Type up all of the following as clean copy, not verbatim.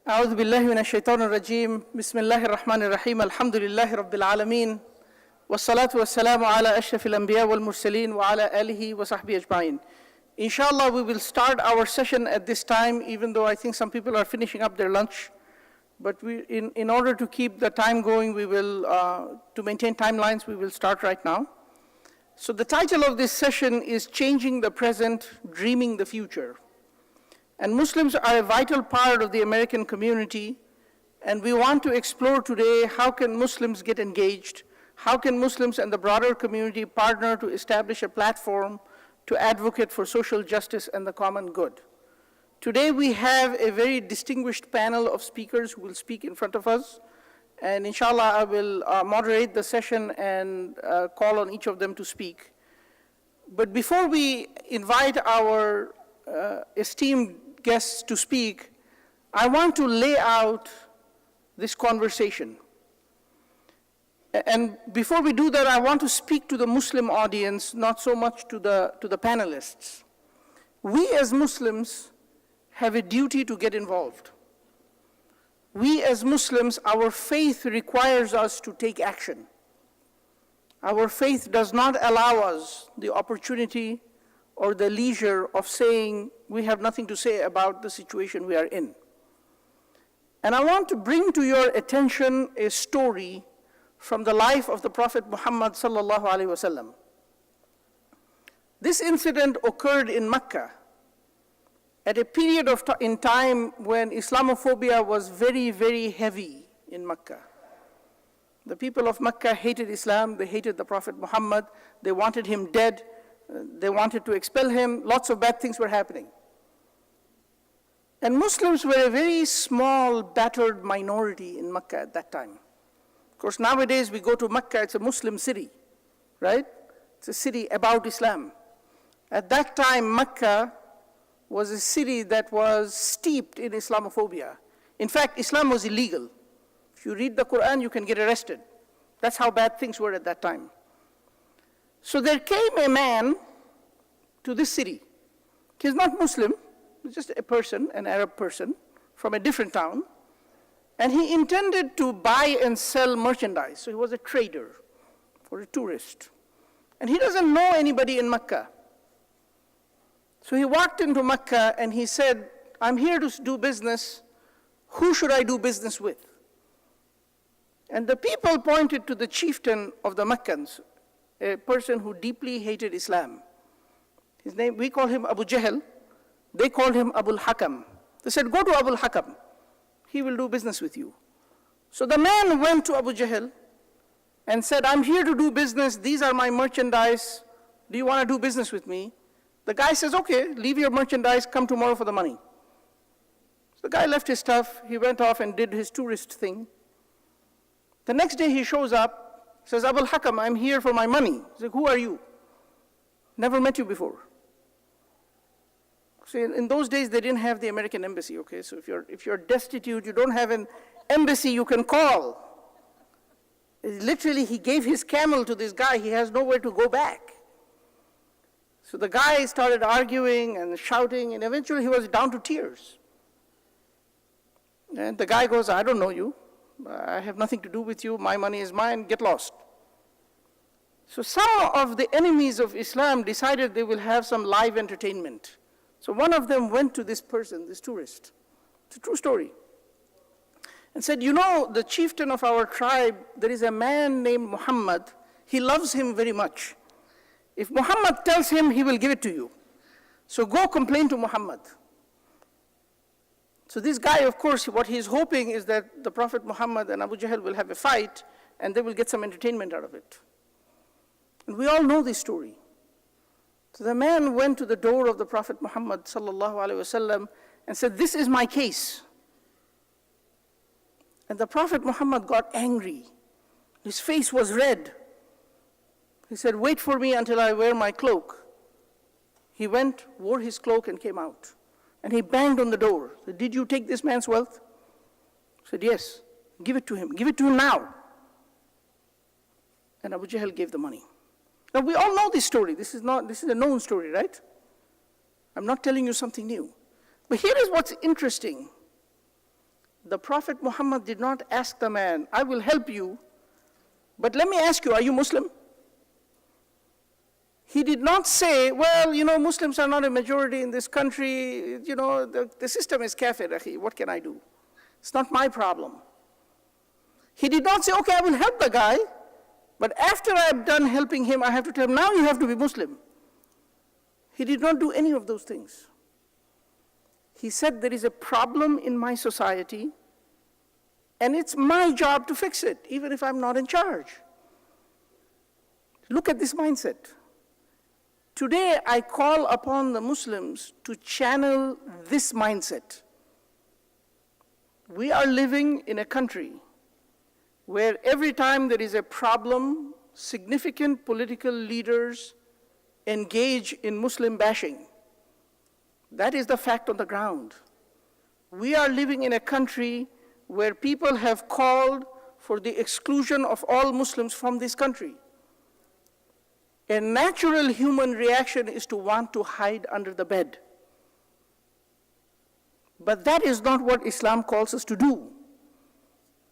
أعوذ بالله من الشيطان الرجيم بسم الله الرحمن الرحيم الحمد لله رب العالمين والصلاة والسلام على أشرف الأنبياء والمرسلين وعلى آله وصحبه أجمعين. Inshallah, we will start our session at this time, even though I think some people are finishing up their lunch. But in order to keep the time going, we will, to maintain timelines, we will start right now. So the title of this session is Changing the Present, Dreaming the Future. And Muslims are a vital part of the American community, and we want to explore today how can Muslims get engaged, how can Muslims and the broader community partner to establish a platform to advocate for social justice and the common good. Today we have a very distinguished panel of speakers who will speak in front of us, and inshallah I will moderate the session and call on each of them to speak. But before we invite our esteemed guests to speak, I want to lay out this conversation. And before we do that, I want to speak to the Muslim audience, not so much to the panelists. We as Muslims have a duty to get involved. We as Muslims, our faith requires us to take action. Our faith does not allow us the opportunity or the leisure of saying we have nothing to say about the situation we are in. And I want to bring to your attention a story from the life of the Prophet Muhammad sallallahu alaihi wasallam. This incident occurred in Mecca at a period in time when Islamophobia was very, very heavy in Mecca. The people of Mecca hated Islam, they hated the Prophet Muhammad, they wanted him dead, they wanted to expel him, lots of bad things were happening. And Muslims were a very small, battered minority in Mecca at that time. Of course, nowadays we go to Mecca, it's a Muslim city, right? It's a city about Islam. At that time, Mecca was a city that was steeped in Islamophobia. In fact, Islam was illegal. If you read the Quran, you can get arrested. That's how bad things were at that time. So there came a man to this city. He's not Muslim, he's just a person, an Arab person, from a different town. And he intended to buy and sell merchandise. So he was a trader or a tourist. And he doesn't know anybody in Mecca. So he walked into Mecca and he said, I'm here to do business. Who should I do business with? And the people pointed to the chieftain of the Meccans, a person who deeply hated Islam. His name, we call him Abu Jahl. They called him Abul Hakam. They said, go to Abul Hakam. He will do business with you. So the man went to Abu Jahl and said, I'm here to do business. These are my merchandise. Do you want to do business with me? The guy says, okay, leave your merchandise, come tomorrow for the money. So the guy left his stuff. He went off and did his tourist thing. The next day he shows up, says, Abul Hakam, I'm here for my money. He's like, who are you? Never met you before. So in those days, they didn't have the American embassy, okay? So if you're destitute, you don't have an embassy you can call. Literally, he gave his camel to this guy. He has nowhere to go back. So the guy started arguing and shouting, and eventually he was down to tears. And the guy goes, I don't know you. I have nothing to do with you. My money is mine. Get lost. So some of the enemies of Islam decided they will have some live entertainment. So one of them went to this person, this tourist. It's a true story. And said, you know, the chieftain of our tribe, there is a man named Muhammad. He loves him very much. If Muhammad tells him, he will give it to you. So go complain to Muhammad. So this guy, of course, what he's hoping is that the Prophet Muhammad and Abu Jahl will have a fight, and they will get some entertainment out of it. And we all know this story. So the man went to the door of the Prophet Muhammad sallallahu alaihi wasallam and said, this is my case. And the Prophet Muhammad got angry. His face was red. He said, wait for me until I wear my cloak. He went, wore his cloak, and came out. And he banged on the door. Said, did you take this man's wealth? He said, yes. Give it to him. Give it to him now. And Abu Jahl gave the money. Now we all know this story. This is a known story, right? I'm not telling you something new. But here is what's interesting. The Prophet Muhammad did not ask the man, I will help you, but let me ask you, are you Muslim? He did not say, well, Muslims are not a majority in this country, the system is kafir, akhi, what can I do? It's not my problem. He did not say, okay, I will help the guy, but after I'm done helping him, I have to tell him, now you have to be Muslim. He did not do any of those things. He said, there is a problem in my society, and it's my job to fix it, even if I'm not in charge. Look at this mindset. Today, I call upon the Muslims to channel this mindset. We are living in a country where every time there is a problem, significant political leaders engage in Muslim bashing. That is the fact on the ground. We are living in a country where people have called for the exclusion of all Muslims from this country. A natural human reaction is to want to hide under the bed. But that is not what Islam calls us to do.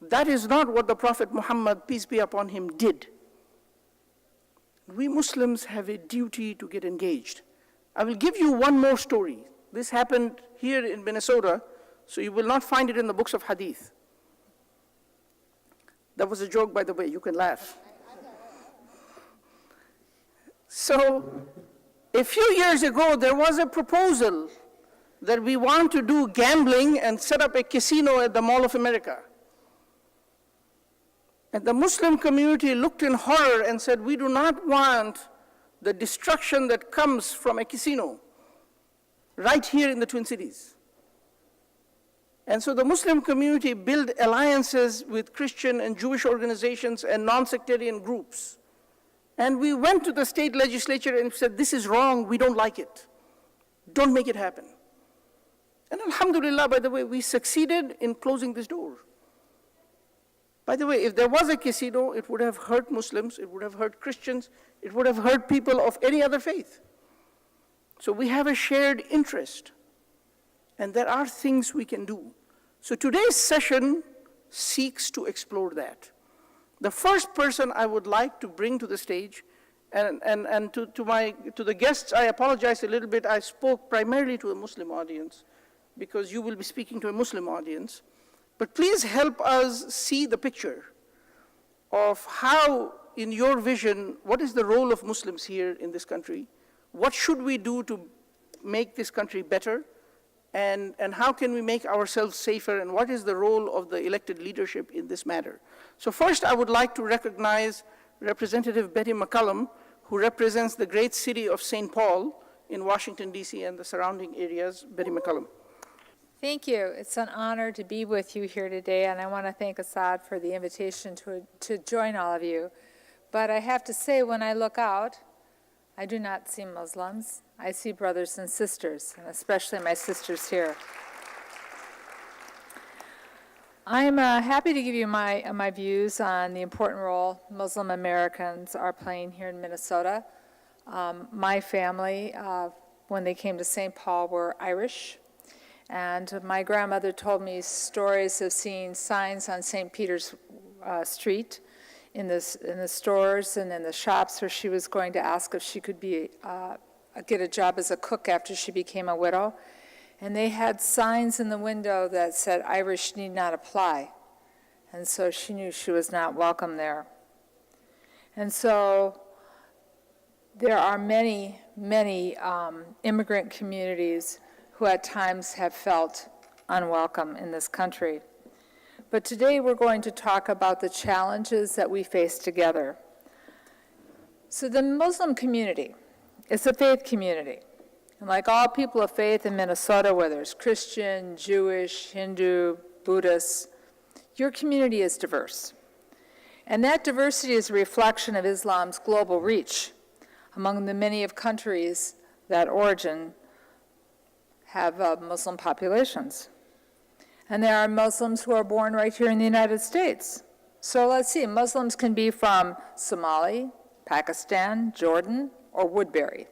That is not what the Prophet Muhammad, peace be upon him, did. We Muslims have a duty to get engaged. I will give you one more story. This happened here in Minnesota, so you will not find it in the books of hadith. That was a joke, by the way, you can laugh. So, a few years ago, there was a proposal that we want to do gambling and set up a casino at the Mall of America. And the Muslim community looked in horror and said, we do not want the destruction that comes from a casino right here in the Twin Cities. And so the Muslim community built alliances with Christian and Jewish organizations and non-sectarian groups. And we went to the state legislature and said, this is wrong, we don't like it. Don't make it happen. And alhamdulillah, by the way, we succeeded in closing this door. By the way, if there was a casino, it would have hurt Muslims, it would have hurt Christians, it would have hurt people of any other faith. So we have a shared interest, and there are things we can do. So today's session seeks to explore that. The first person I would like to bring to the stage, and to the guests, I apologize a little bit. I spoke primarily to a Muslim audience because you will be speaking to a Muslim audience. But please help us see the picture of how, in your vision, what is the role of Muslims here in this country? What should we do to make this country better? And how can we make ourselves safer? And what is the role of the elected leadership in this matter? So first, I would like to recognize Representative Betty McCollum, who represents the great city of St. Paul in Washington, D.C. and the surrounding areas. Betty McCollum. Thank you. It's an honor to be with you here today, and I want to thank Assad for the invitation to join all of you. But I have to say, when I look out, I do not see Muslims. I see brothers and sisters, and especially my sisters here. I'm happy to give you my views on the important role Muslim Americans are playing here in Minnesota. My family, when they came to St. Paul, were Irish. And my grandmother told me stories of seeing signs on St. Peter's Street in the stores and in the shops where she was going to ask if she could get a job as a cook after she became a widow. And they had signs in the window that said, Irish need not apply. And so she knew she was not welcome there. And so there are many, many immigrant communities who at times have felt unwelcome in this country. But today we're going to talk about the challenges that we face together. So the Muslim community is a faith community. And like all people of faith in Minnesota, whether it's Christian, Jewish, Hindu, Buddhist, your community is diverse. And that diversity is a reflection of Islam's global reach among the many of countries that origin have Muslim populations. And there are Muslims who are born right here in the United States. So let's see, Muslims can be from Somali, Pakistan, Jordan, or Woodbury.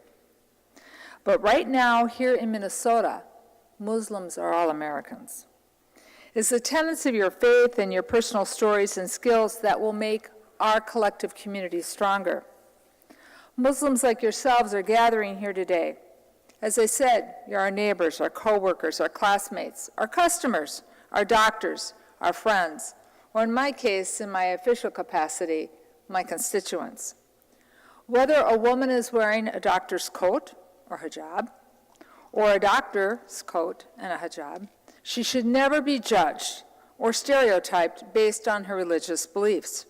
But right now, here in Minnesota, Muslims are all Americans. It's the tenets of your faith and your personal stories and skills that will make our collective community stronger. Muslims like yourselves are gathering here today. As I said, you're our neighbors, our coworkers, our classmates, our customers, our doctors, our friends, or in my case, in my official capacity, my constituents. Whether a woman is wearing a doctor's coat or hijab, or a doctor's coat and a hijab, she should never be judged or stereotyped based on her religious beliefs,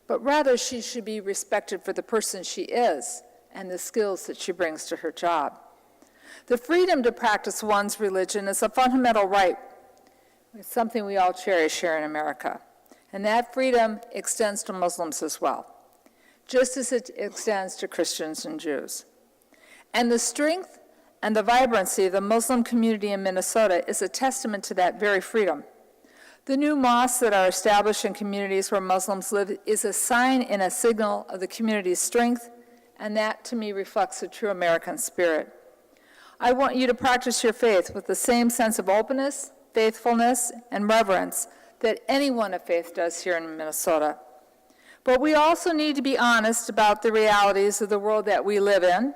but rather she should be respected for the person she is and the skills that she brings to her job. The freedom to practice one's religion is a fundamental right. It's something we all cherish here in America. And that freedom extends to Muslims as well, just as it extends to Christians and Jews. And the strength and the vibrancy of the Muslim community in Minnesota is a testament to that very freedom. The new mosques that are established in communities where Muslims live is a sign and a signal of the community's strength, and that, to me, reflects the true American spirit. I want you to practice your faith with the same sense of openness, faithfulness, and reverence that anyone of faith does here in Minnesota. But we also need to be honest about the realities of the world that we live in,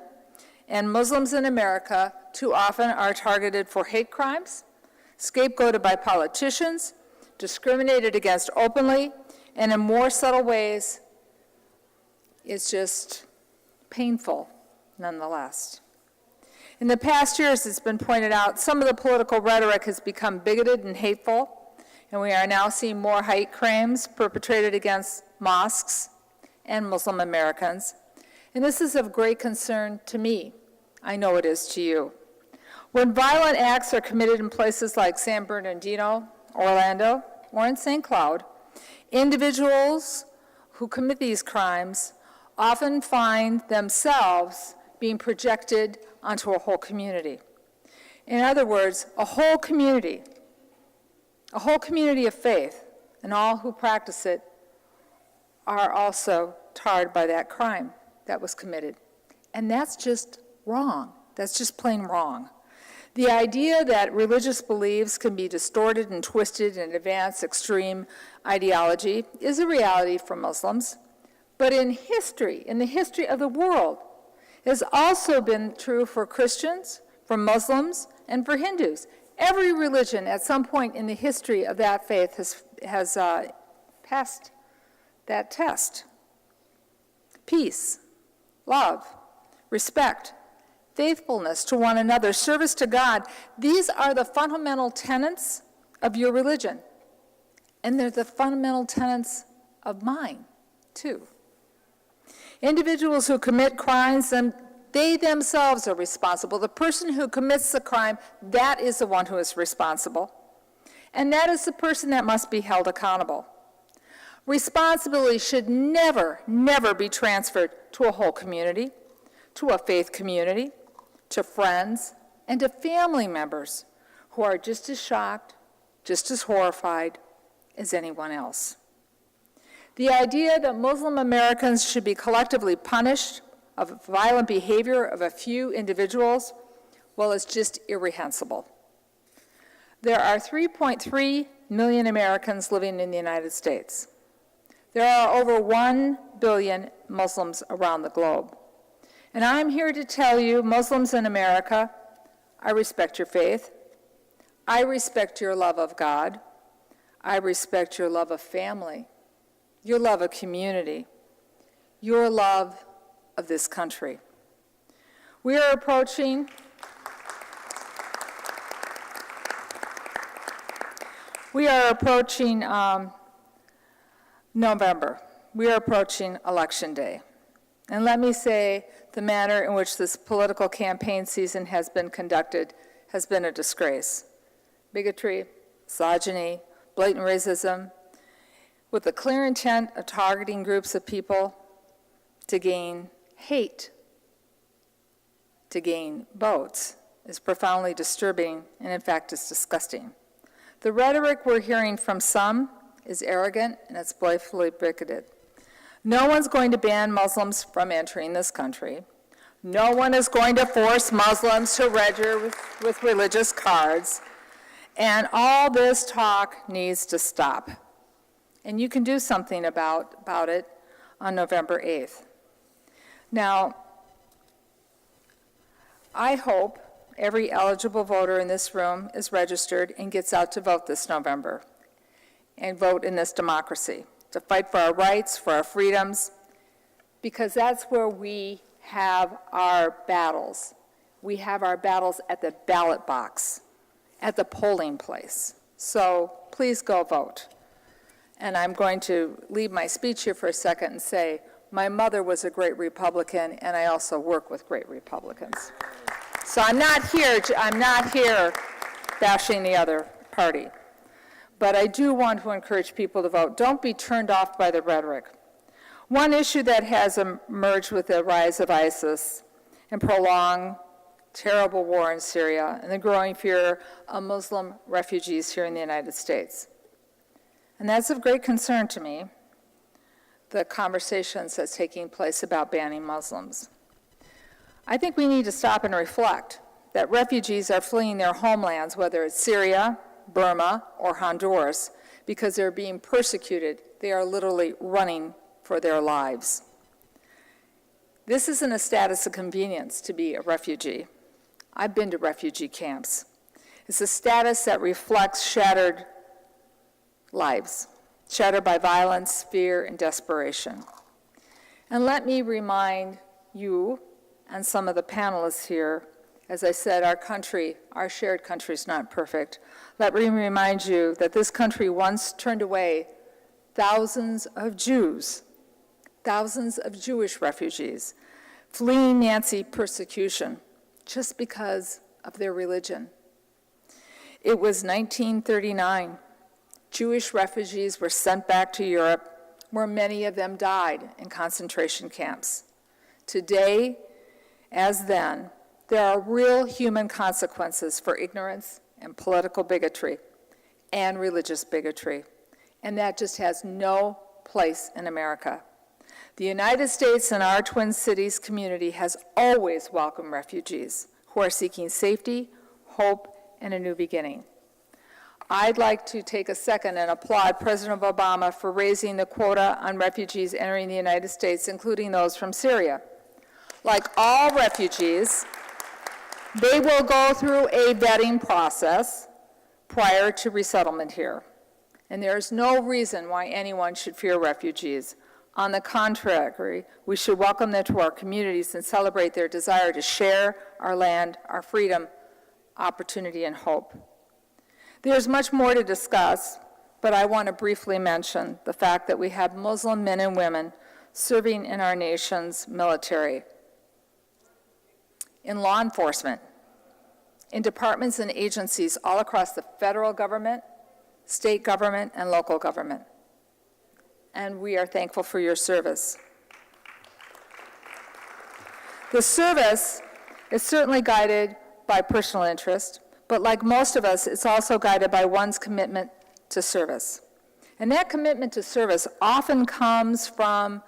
and Muslims in America too often are targeted for hate crimes, scapegoated by politicians, discriminated against openly, and in more subtle ways. It's just painful nonetheless. In the past years, it's been pointed out, some of the political rhetoric has become bigoted and hateful, and we are now seeing more hate crimes perpetrated against mosques and Muslim Americans. And this is of great concern to me. I know it is to you. When violent acts are committed in places like San Bernardino, Orlando, or in St. Cloud, individuals who commit these crimes often find themselves being projected onto a whole community. In other words, a whole community of faith, and all who practice it are also tarred by that crime that was committed. And that's just wrong. That's just plain wrong. The idea that religious beliefs can be distorted and twisted and advance extreme ideology is a reality for Muslims. But in the history of the world, it has also been true for Christians, for Muslims, and for Hindus. Every religion at some point in the history of that faith has passed that test. Peace, love, respect, faithfulness to one another, service to God, these are the fundamental tenets of your religion. And they're the fundamental tenets of mine, too. Individuals who commit crimes, they themselves are responsible. The person who commits the crime, that is the one who is responsible. And that is the person that must be held accountable. Responsibility should never, never be transferred to a whole community, to a faith community, to friends, and to family members who are just as shocked, just as horrified as anyone else. The idea that Muslim Americans should be collectively punished of violent behavior of a few individuals, well, it's just irreprehensible. There are 3.3 million Americans living in the United States. There are over 1 billion Muslims around the globe. And I'm here to tell you, Muslims in America, I respect your faith. I respect your love of God. I respect your love of family, your love of community, your love of this country. We are approaching November. We are approaching Election Day. And let me say, the manner in which this political campaign season has been conducted has been a disgrace. Bigotry, misogyny, blatant racism, with the clear intent of targeting groups of people to gain hate, to gain votes, is profoundly disturbing and, in fact, is disgusting. The rhetoric we're hearing from some is arrogant and it's blithely bigoted. No one's going to ban Muslims from entering this country. No one is going to force Muslims to register with religious cards. And all this talk needs to stop. And you can do something about it on November 8th. Now, I hope every eligible voter in this room is registered and gets out to vote this November and vote in this democracy, to fight for our rights, for our freedoms, because that's where we have our battles. We have our battles at the ballot box, at the polling place. So please go vote. And I'm going to leave my speech here for a second and say, my mother was a great Republican, and I also work with great Republicans. So I'm not here bashing the other party. But I do want to encourage people to vote. Don't be turned off by the rhetoric. One issue that has emerged with the rise of ISIS and prolonged terrible war in Syria and the growing fear of Muslim refugees here in the United States. And that's of great concern to me, the conversations that's taking place about banning Muslims. I think we need to stop and reflect that refugees are fleeing their homelands, whether it's Syria, Burma, or Honduras, because they're being persecuted. They are literally running for their lives. This isn't a status of convenience to be a refugee. I've been to refugee camps. It's a status that reflects shattered lives, shattered by violence, fear, and desperation. And let me remind you and some of the panelists here, as I said, our country, our shared country is not perfect. Let me remind you that this country once turned away thousands of Jews, thousands of Jewish refugees, fleeing Nazi persecution just because of their religion. It was 1939. Jewish refugees were sent back to Europe, where many of them died in concentration camps. Today, as then, there are real human consequences for ignorance and political bigotry and religious bigotry, and that just has no place in America. The United States and our Twin Cities community has always welcomed refugees who are seeking safety, hope, and a new beginning. I'd like to take a second and applaud President Obama for raising the quota on refugees entering the United States, including those from Syria. Like all refugees, they will go through a vetting process prior to resettlement here. And there is no reason why anyone should fear refugees. On the contrary, we should welcome them to our communities and celebrate their desire to share our land, our freedom, opportunity, and hope. There's much more to discuss, but I want to briefly mention the fact that we have Muslim men and women serving in our nation's military, in law enforcement, in departments and agencies all across the federal government, state government, and local government. And we are thankful for your service. The service is certainly guided by personal interest, but like most of us, it's also guided by one's commitment to service. And that commitment to service often comes from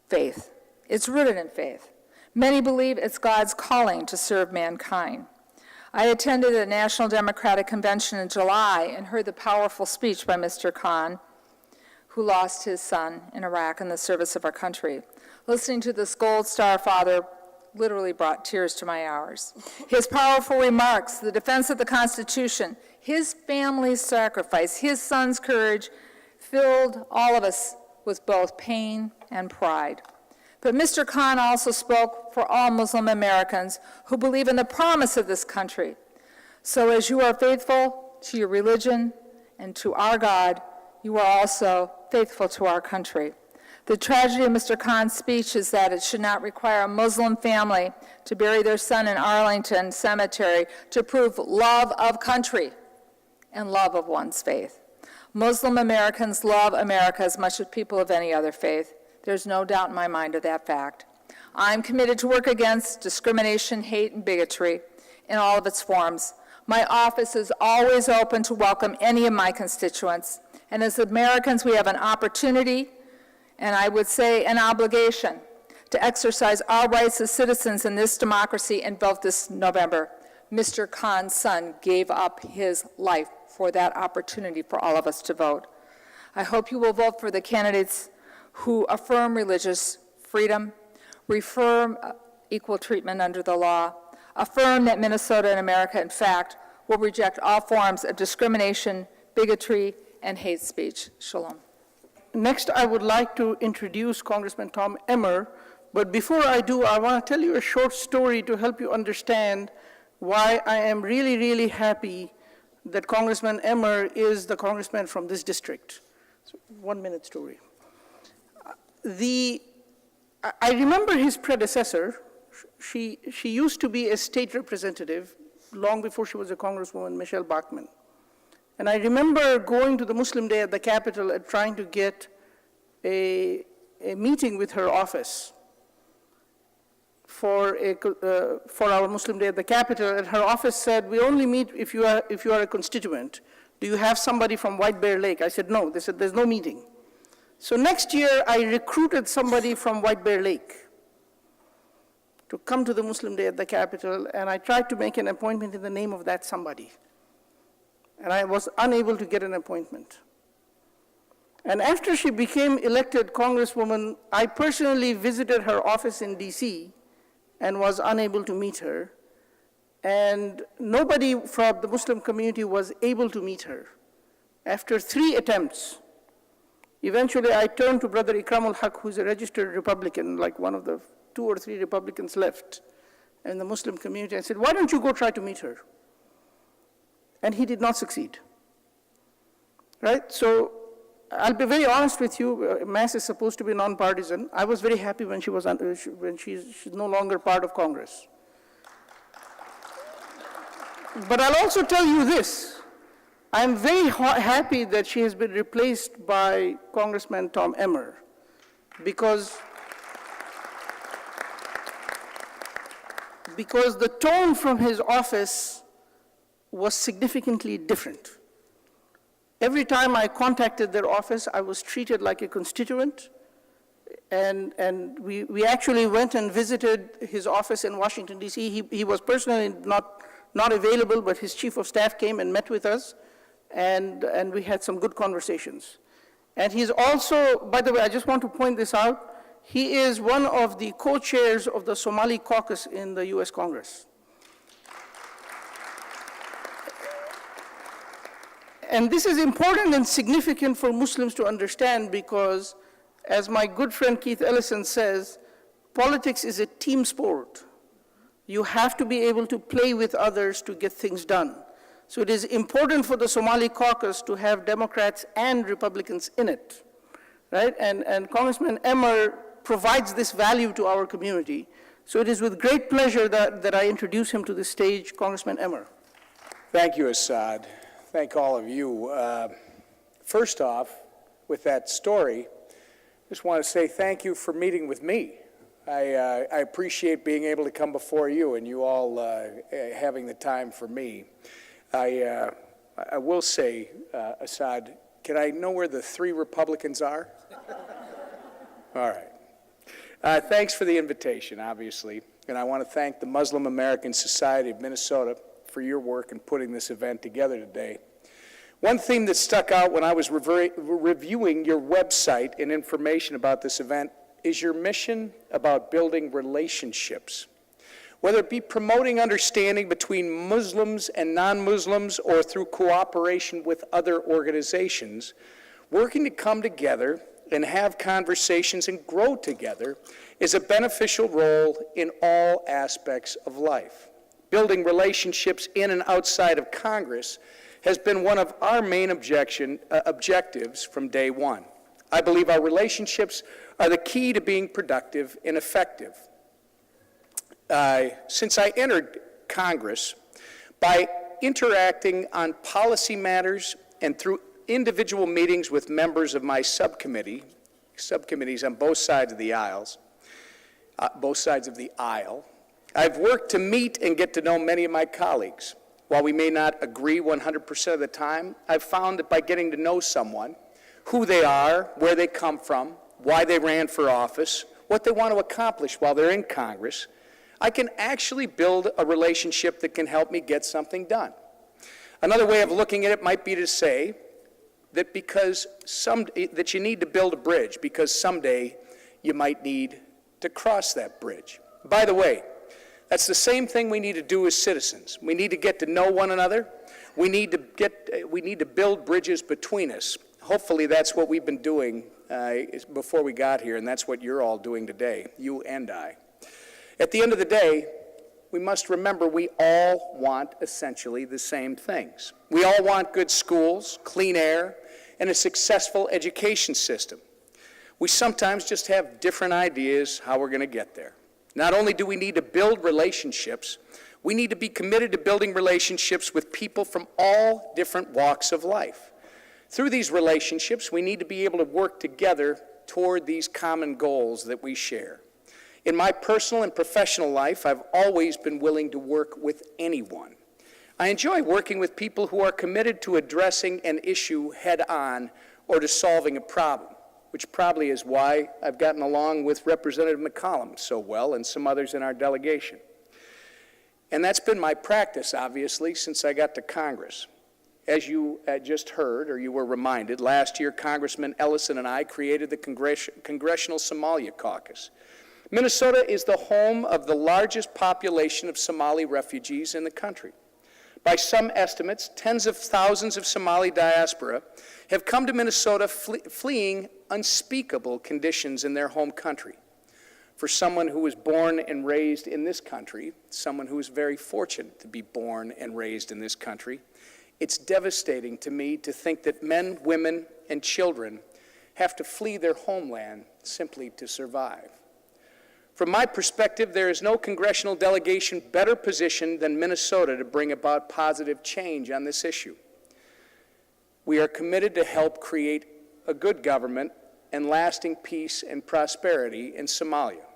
faith. It's rooted in faith. Many believe it's God's calling to serve mankind. I attended a National Democratic Convention in July and heard the powerful speech by Mr. Khan, who lost his son in Iraq in the service of our country. Listening to this Gold Star father literally brought tears to my eyes. His powerful remarks, the defense of the Constitution, his family's sacrifice, his son's courage, filled all of us with both pain and pride. But Mr. Khan also spoke for all Muslim Americans who believe in the promise of this country. So as you are faithful to your religion and to our God, you are also faithful to our country. The tragedy of Mr. Khan's speech is that it should not require a Muslim family to bury their son in Arlington Cemetery to prove love of country and love of one's faith. Muslim Americans love America as much as people of any other faith. There's no doubt in my mind of that fact. I'm committed to work against discrimination, hate, and bigotry in all of its forms. My office is always open to welcome any of my constituents. And as Americans, we have an opportunity, and I would say an obligation, to exercise our rights as citizens in this democracy and vote this November. Mr. Khan's son gave up his life for that opportunity for all of us to vote. I hope you will vote for the candidates who affirm religious freedom, reaffirm equal treatment under the law, affirm that Minnesota and America, in fact, will reject all forms of discrimination, bigotry, and hate speech. Shalom. Next, I would like to introduce Congressman Tom Emmer, but before I do, I want to tell you a short story to help you understand why I am really, really happy that Congressman Emmer is the congressman from this district. So, 1 minute story. I remember his predecessor. She used to be a state representative long before she was a congresswoman, Michelle Bachmann. And I remember going to the Muslim Day at the Capitol and trying to get a meeting with her office for our Muslim Day at the Capitol, and her office said, we only meet if you are a constituent. Do you have somebody from White Bear Lake? I said, no. They said, there's no meeting. So next year, I recruited somebody from White Bear Lake to come to the Muslim Day at the Capitol, and I tried to make an appointment in the name of that somebody. And I was unable to get an appointment. And after she became elected congresswoman, I personally visited her office in DC and was unable to meet her. And nobody from the Muslim community was able to meet her. After 3 attempts, eventually I turned to Brother Ikramul Haq, who's a registered Republican, like one of the 2 or 3 Republicans left in the Muslim community. I said, why don't you go try to meet her? And he did not succeed, right? So I'll be very honest with you, Mass is supposed to be nonpartisan. I was very happy when she's no longer part of Congress. But I'll also tell you this, I'm very happy that she has been replaced by Congressman Tom Emmer, because the tone from his office was significantly different. Every time I contacted their office, I was treated like a constituent, and we actually went and visited his office in Washington, D.C. He was personally not available, but his chief of staff came and met with us, and we had some good conversations. And he's also, by the way, I just want to point this out, he is one of the co-chairs of the Somali caucus in the US Congress. And this is important and significant for Muslims to understand because, as my good friend Keith Ellison says, politics is a team sport. You have to be able to play with others to get things done. So it is important for the Somali caucus to have Democrats and Republicans in it, right? And Congressman Emmer provides this value to our community. So it is with great pleasure that I introduce him to the stage, Congressman Emmer. Thank you, Assad. Thank all of you. First off, with that story, I just want to say thank you for meeting with me. I appreciate being able to come before you and you all having the time for me. I will say, Assad, can I know where the 3 Republicans are? All right. Thanks for the invitation, obviously, and I want to thank the Muslim American Society of Minnesota for your work in putting this event together today. One theme that stuck out when I was reviewing your website and information about this event is your mission about building relationships. Whether it be promoting understanding between Muslims and non-Muslims or through cooperation with other organizations, working to come together and have conversations and grow together is a beneficial role in all aspects of life. Building relationships in and outside of Congress has been one of our main objectives from day one. I believe our relationships are the key to being productive and effective. Since I entered Congress, by interacting on policy matters and through individual meetings with members of my subcommittees on both sides of the aisle, I've worked to meet and get to know many of my colleagues. While we may not agree 100% of the time, I've found that by getting to know someone, who they are, where they come from, why they ran for office, what they want to accomplish while they're in Congress, I can actually build a relationship that can help me get something done. Another way of looking at it might be to say that that you need to build a bridge because someday you might need to cross that bridge. By the way, that's the same thing we need to do as citizens. We need to get to know one another. We need to build bridges between us. Hopefully that's what we've been doing before we got here, and that's what you're all doing today, you and I. At the end of the day, we must remember we all want essentially the same things. We all want good schools, clean air, and a successful education system. We sometimes just have different ideas how we're going to get there. Not only do we need to build relationships, we need to be committed to building relationships with people from all different walks of life. Through these relationships, we need to be able to work together toward these common goals that we share. In my personal and professional life, I've always been willing to work with anyone. I enjoy working with people who are committed to addressing an issue head-on or to solving a problem, which probably is why I've gotten along with Representative McCollum so well and some others in our delegation. And that's been my practice, obviously, since I got to Congress. As you just heard, or you were reminded, last year Congressman Ellison and I created the Congressional Somalia Caucus. Minnesota is the home of the largest population of Somali refugees in the country. By some estimates, tens of thousands of Somali diaspora have come to Minnesota fleeing unspeakable conditions in their home country. For someone who was born and raised in this country, someone who is very fortunate to be born and raised in this country, it's devastating to me to think that men, women, and children have to flee their homeland simply to survive. From my perspective, there is no congressional delegation better positioned than Minnesota to bring about positive change on this issue. We are committed to help create a good government and lasting peace and prosperity in Somalia.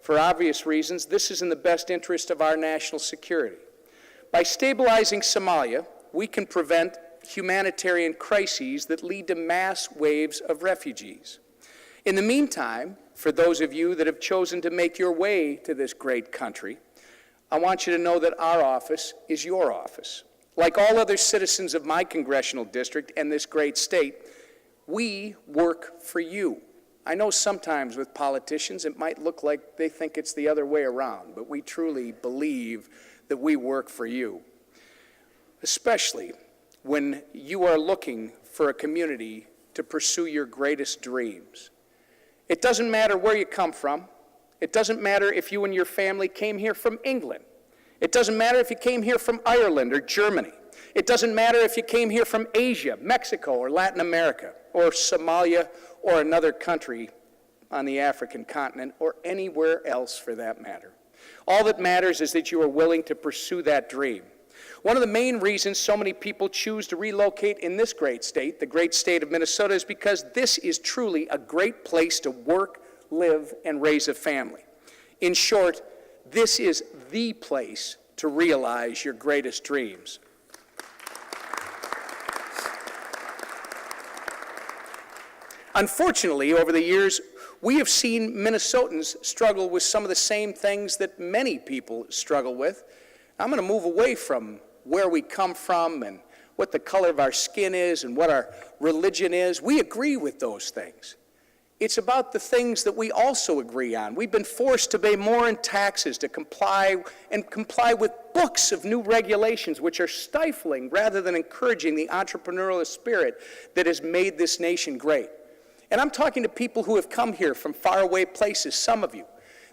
For obvious reasons, this is in the best interest of our national security. By stabilizing Somalia, we can prevent humanitarian crises that lead to mass waves of refugees. In the meantime, for those of you that have chosen to make your way to this great country, I want you to know that our office is your office. Like all other citizens of my congressional district and this great state, we work for you. I know sometimes with politicians it might look like they think it's the other way around, but we truly believe that we work for you, especially when you are looking for a community to pursue your greatest dreams. It doesn't matter where you come from. It doesn't matter if you and your family came here from England. It doesn't matter if you came here from Ireland or Germany. It doesn't matter if you came here from Asia, Mexico, or Latin America, or Somalia, or another country on the African continent, or anywhere else for that matter. All that matters is that you are willing to pursue that dream. One of the main reasons so many people choose to relocate in this great state, the great state of Minnesota, is because this is truly a great place to work, live, and raise a family. In short, this is the place to realize your greatest dreams. Unfortunately, over the years, we have seen Minnesotans struggle with some of the same things that many people struggle with. I'm going to move away from where we come from and what the color of our skin is and what our religion is. We agree with those things. It's about the things that we also agree on. We've been forced to pay more in taxes to comply with books of new regulations which are stifling rather than encouraging the entrepreneurial spirit that has made this nation great. And I'm talking to people who have come here from faraway places, some of you,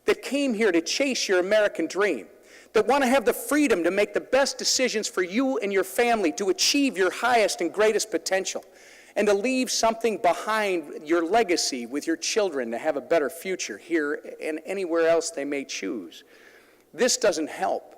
that came here to chase your American dream, that want to have the freedom to make the best decisions for you and your family to achieve your highest and greatest potential, and to leave something behind, your legacy with your children to have a better future here and anywhere else they may choose. This doesn't help.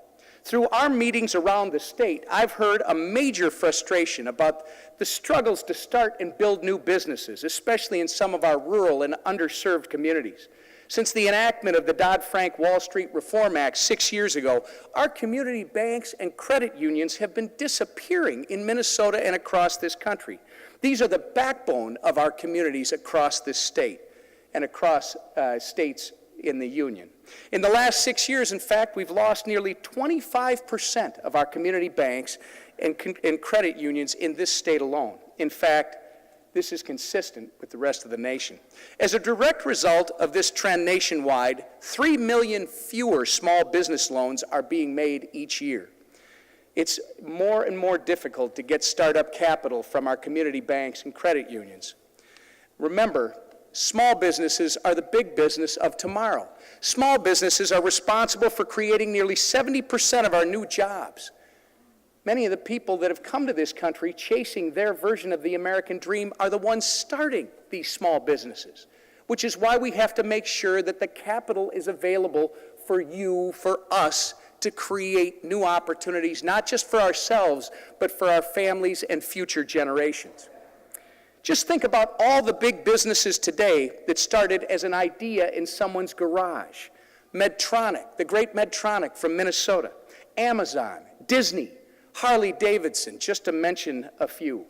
Through our meetings around the state, I've heard a major frustration about the struggles to start and build new businesses, especially in some of our rural and underserved communities. Since the enactment of the Dodd-Frank Wall Street Reform Act 6 years ago, our community banks and credit unions have been disappearing in Minnesota and across this country. These are the backbone of our communities across this state and across states in the union. In the last 6 years, in fact, we've lost nearly 25% of our community banks and credit unions in this state alone. In fact, this is consistent with the rest of the nation. As a direct result of this trend nationwide, 3 million fewer small business loans are being made each year. It's more and more difficult to get startup capital from our community banks and credit unions. Remember, small businesses are the big business of tomorrow. Small businesses are responsible for creating nearly 70% of our new jobs. Many of the people that have come to this country chasing their version of the American dream are the ones starting these small businesses, which is why we have to make sure that the capital is available for you, for us, to create new opportunities, not just for ourselves, but for our families and future generations. Just think about all the big businesses today that started as an idea in someone's garage. Medtronic, the great Medtronic from Minnesota, Amazon, Disney, Harley-Davidson, just to mention a few.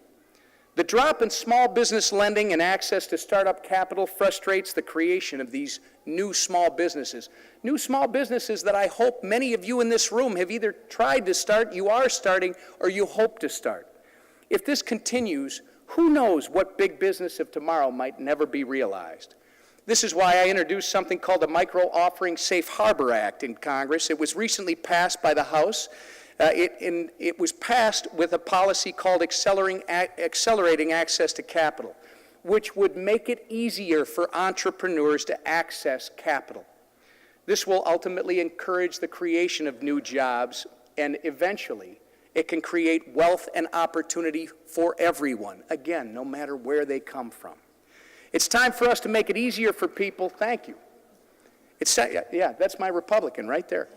The drop in small business lending and access to startup capital frustrates the creation of these new small businesses. New small businesses that I hope many of you in this room have either tried to start, you are starting, or you hope to start. If this continues, who knows what big business of tomorrow might never be realized. This is why I introduced something called the Micro Offering Safe Harbor Act in Congress. It was recently passed by the House. It was passed with a policy called accelerating access to capital, which would make it easier for entrepreneurs to access capital. This will ultimately encourage the creation of new jobs, and eventually it can create wealth and opportunity for everyone, again, no matter where they come from. It's time for us to make it easier for people. Thank you. Yeah, that's my Republican right there.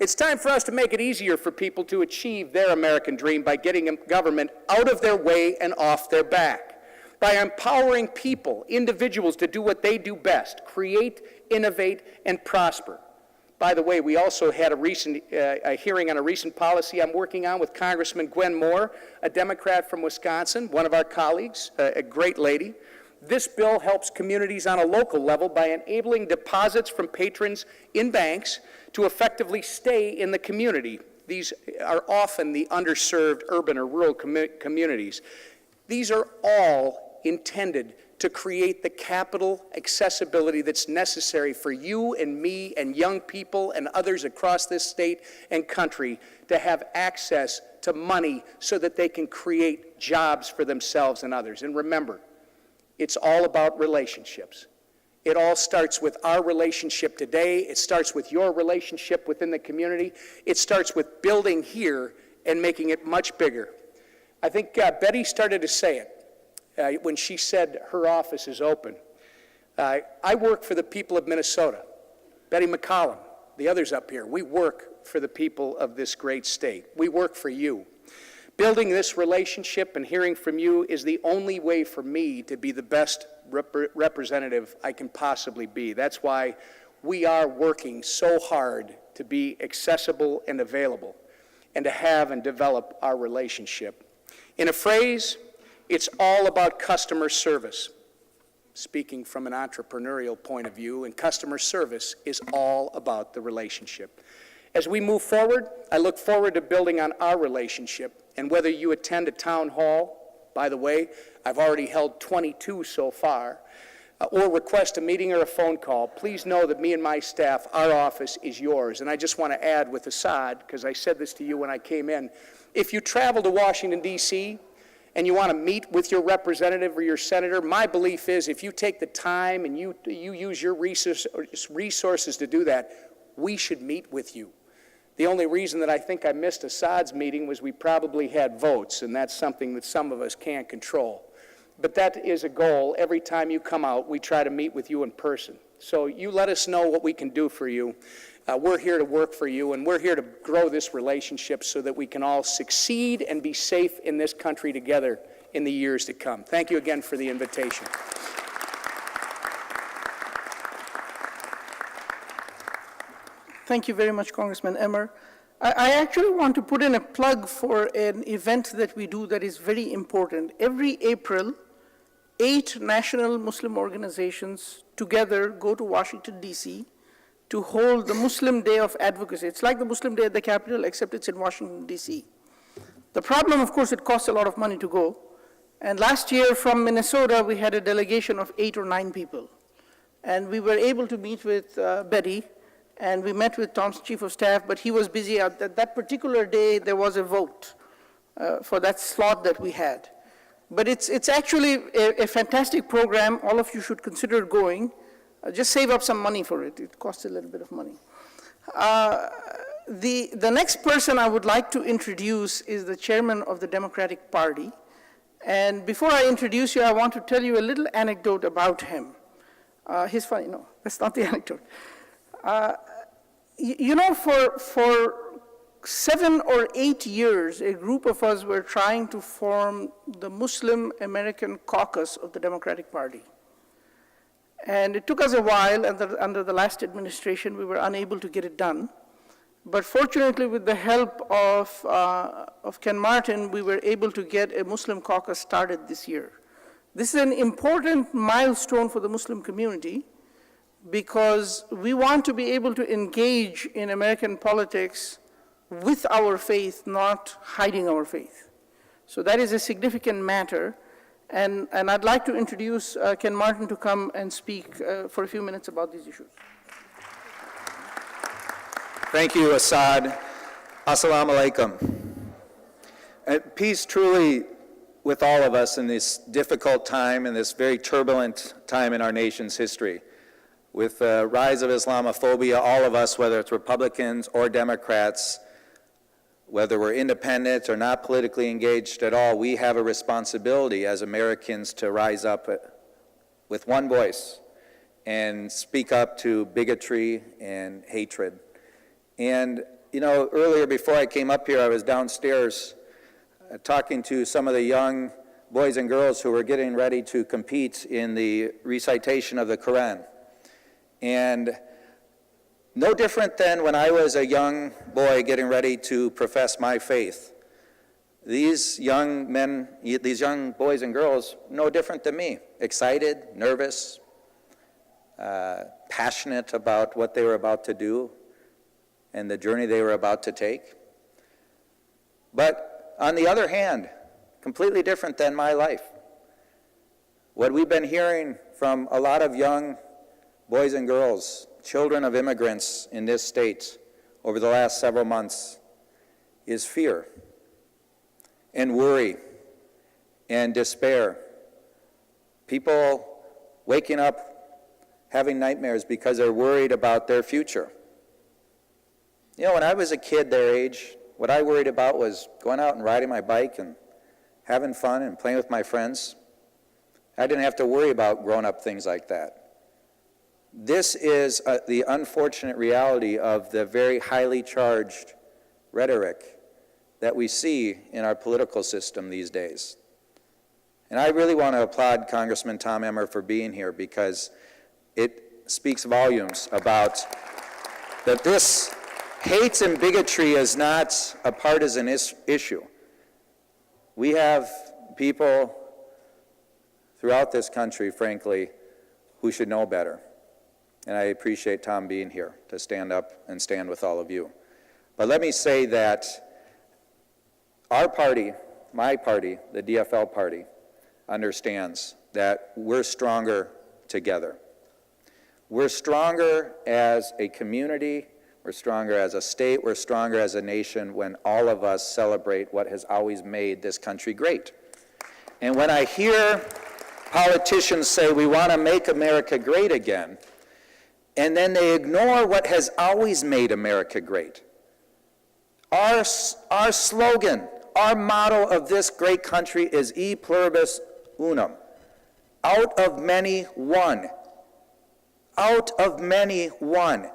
It's time for us to make it easier for people to achieve their American dream by getting government out of their way and off their back, by empowering people, individuals, to do what they do best: create, innovate, and prosper. By the way, we also had a hearing on a recent policy I'm working on with Congressman Gwen Moore, a Democrat from Wisconsin, one of our colleagues, a great lady. This bill helps communities on a local level by enabling deposits from patrons in banks to effectively stay in the community. These are often the underserved urban or rural communities. These are all intended to create the capital accessibility that's necessary for you and me and young people and others across this state and country to have access to money so that they can create jobs for themselves and others. And remember, it's all about relationships. It all starts with our relationship today. It starts with your relationship within the community. It starts with building here and making it much bigger. I think Betty started to say it when she said her office is open. I work for the people of Minnesota. Betty McCollum, the others up here, we work for the people of this great state. We work for you. Building this relationship and hearing from you is the only way for me to be the best representative I can possibly be. That's why we are working so hard to be accessible and available and to have and develop our relationship. In a phrase, it's all about customer service. Speaking from an entrepreneurial point of view, and customer service is all about the relationship. As we move forward, I look forward to building on our relationship. And whether you attend a town hall, by the way, I've already held 22 so far, or request a meeting or a phone call, please know that me and my staff, our office is yours. And I just want to add with Assad, because I said this to you when I came in, if you travel to Washington, D.C., and you want to meet with your representative or your senator, my belief is if you take the time and you use your resources to do that, we should meet with you. The only reason that I think I missed Assad's meeting was we probably had votes, and that's something that some of us can't control. But that is a goal. Every time you come out, we try to meet with you in person. So you let us know what we can do for you. We're here to work for you, and we're here to grow this relationship so that we can all succeed and be safe in this country together in the years to come. Thank you again for the invitation. Thank you very much, Congressman Emmer. I actually want to put in a plug for an event that we do that is very important. Every April, 8 national Muslim organizations together go to Washington, D.C. to hold the Muslim Day of Advocacy. It's like the Muslim Day at the Capitol, except it's in Washington, D.C. The problem, of course, it costs a lot of money to go. And last year from Minnesota, we had a delegation of 8 or 9 people. And we were able to meet with Betty, and we met with Tom's chief of staff, but he was busy. That particular day, there was a vote for that slot that we had. But it's actually a fantastic program. All of you should consider going. Just save up some money for it. It costs a little bit of money. The next person I would like to introduce is the chairman of the Democratic Party. And before I introduce you, I want to tell you a little anecdote about him. He's funny. No, that's not the anecdote. You know, for 7 or 8 years, a group of us were trying to form the Muslim American Caucus of the Democratic Party. And it took us a while, and under the last administration, we were unable to get it done. But fortunately, with the help of Ken Martin, we were able to get a Muslim caucus started this year. This is an important milestone for the Muslim community because we want to be able to engage in American politics with our faith, not hiding our faith. So that is a significant matter. And I'd like to introduce Ken Martin to come and speak for a few minutes about these issues. Thank you, Assad. Assalamu alaikum. Peace truly with all of us in this difficult time, in this very turbulent time in our nation's history. With the rise of Islamophobia, all of us, whether it's Republicans or Democrats, whether we're independent or not politically engaged at all, we have a responsibility as Americans to rise up with one voice and speak up to bigotry and hatred. And, you know, earlier before I came up here, I was downstairs talking to some of the young boys and girls who were getting ready to compete in the recitation of the Quran. And no different than when I was a young boy getting ready to profess my faith. These young men, these young boys and girls, no different than me. Excited, nervous, passionate about what they were about to do and the journey they were about to take. But on the other hand, completely different than my life. What we've been hearing from a lot of young boys and girls, children of immigrants in this state over the last several months is fear and worry and despair. People waking up having nightmares because they're worried about their future. You know, when I was a kid their age, what I worried about was going out and riding my bike and having fun and playing with my friends. I didn't have to worry about grown-up things like that. This is the unfortunate reality of the very highly charged rhetoric that we see in our political system these days. And I really want to applaud Congressman Tom Emmer for being here because it speaks volumes about that this hate and bigotry is not a partisan issue. We have people throughout this country, frankly, who should know better. And I appreciate Tom being here to stand up and stand with all of you. But let me say that our party, my party, the DFL party, understands that we're stronger together. We're stronger as a community, we're stronger as a state, we're stronger as a nation when all of us celebrate what has always made this country great. And when I hear politicians say we want to make America great again, and then they ignore what has always made America great. Our slogan, our motto of this great country is E pluribus unum, out of many, one. Out of many, one.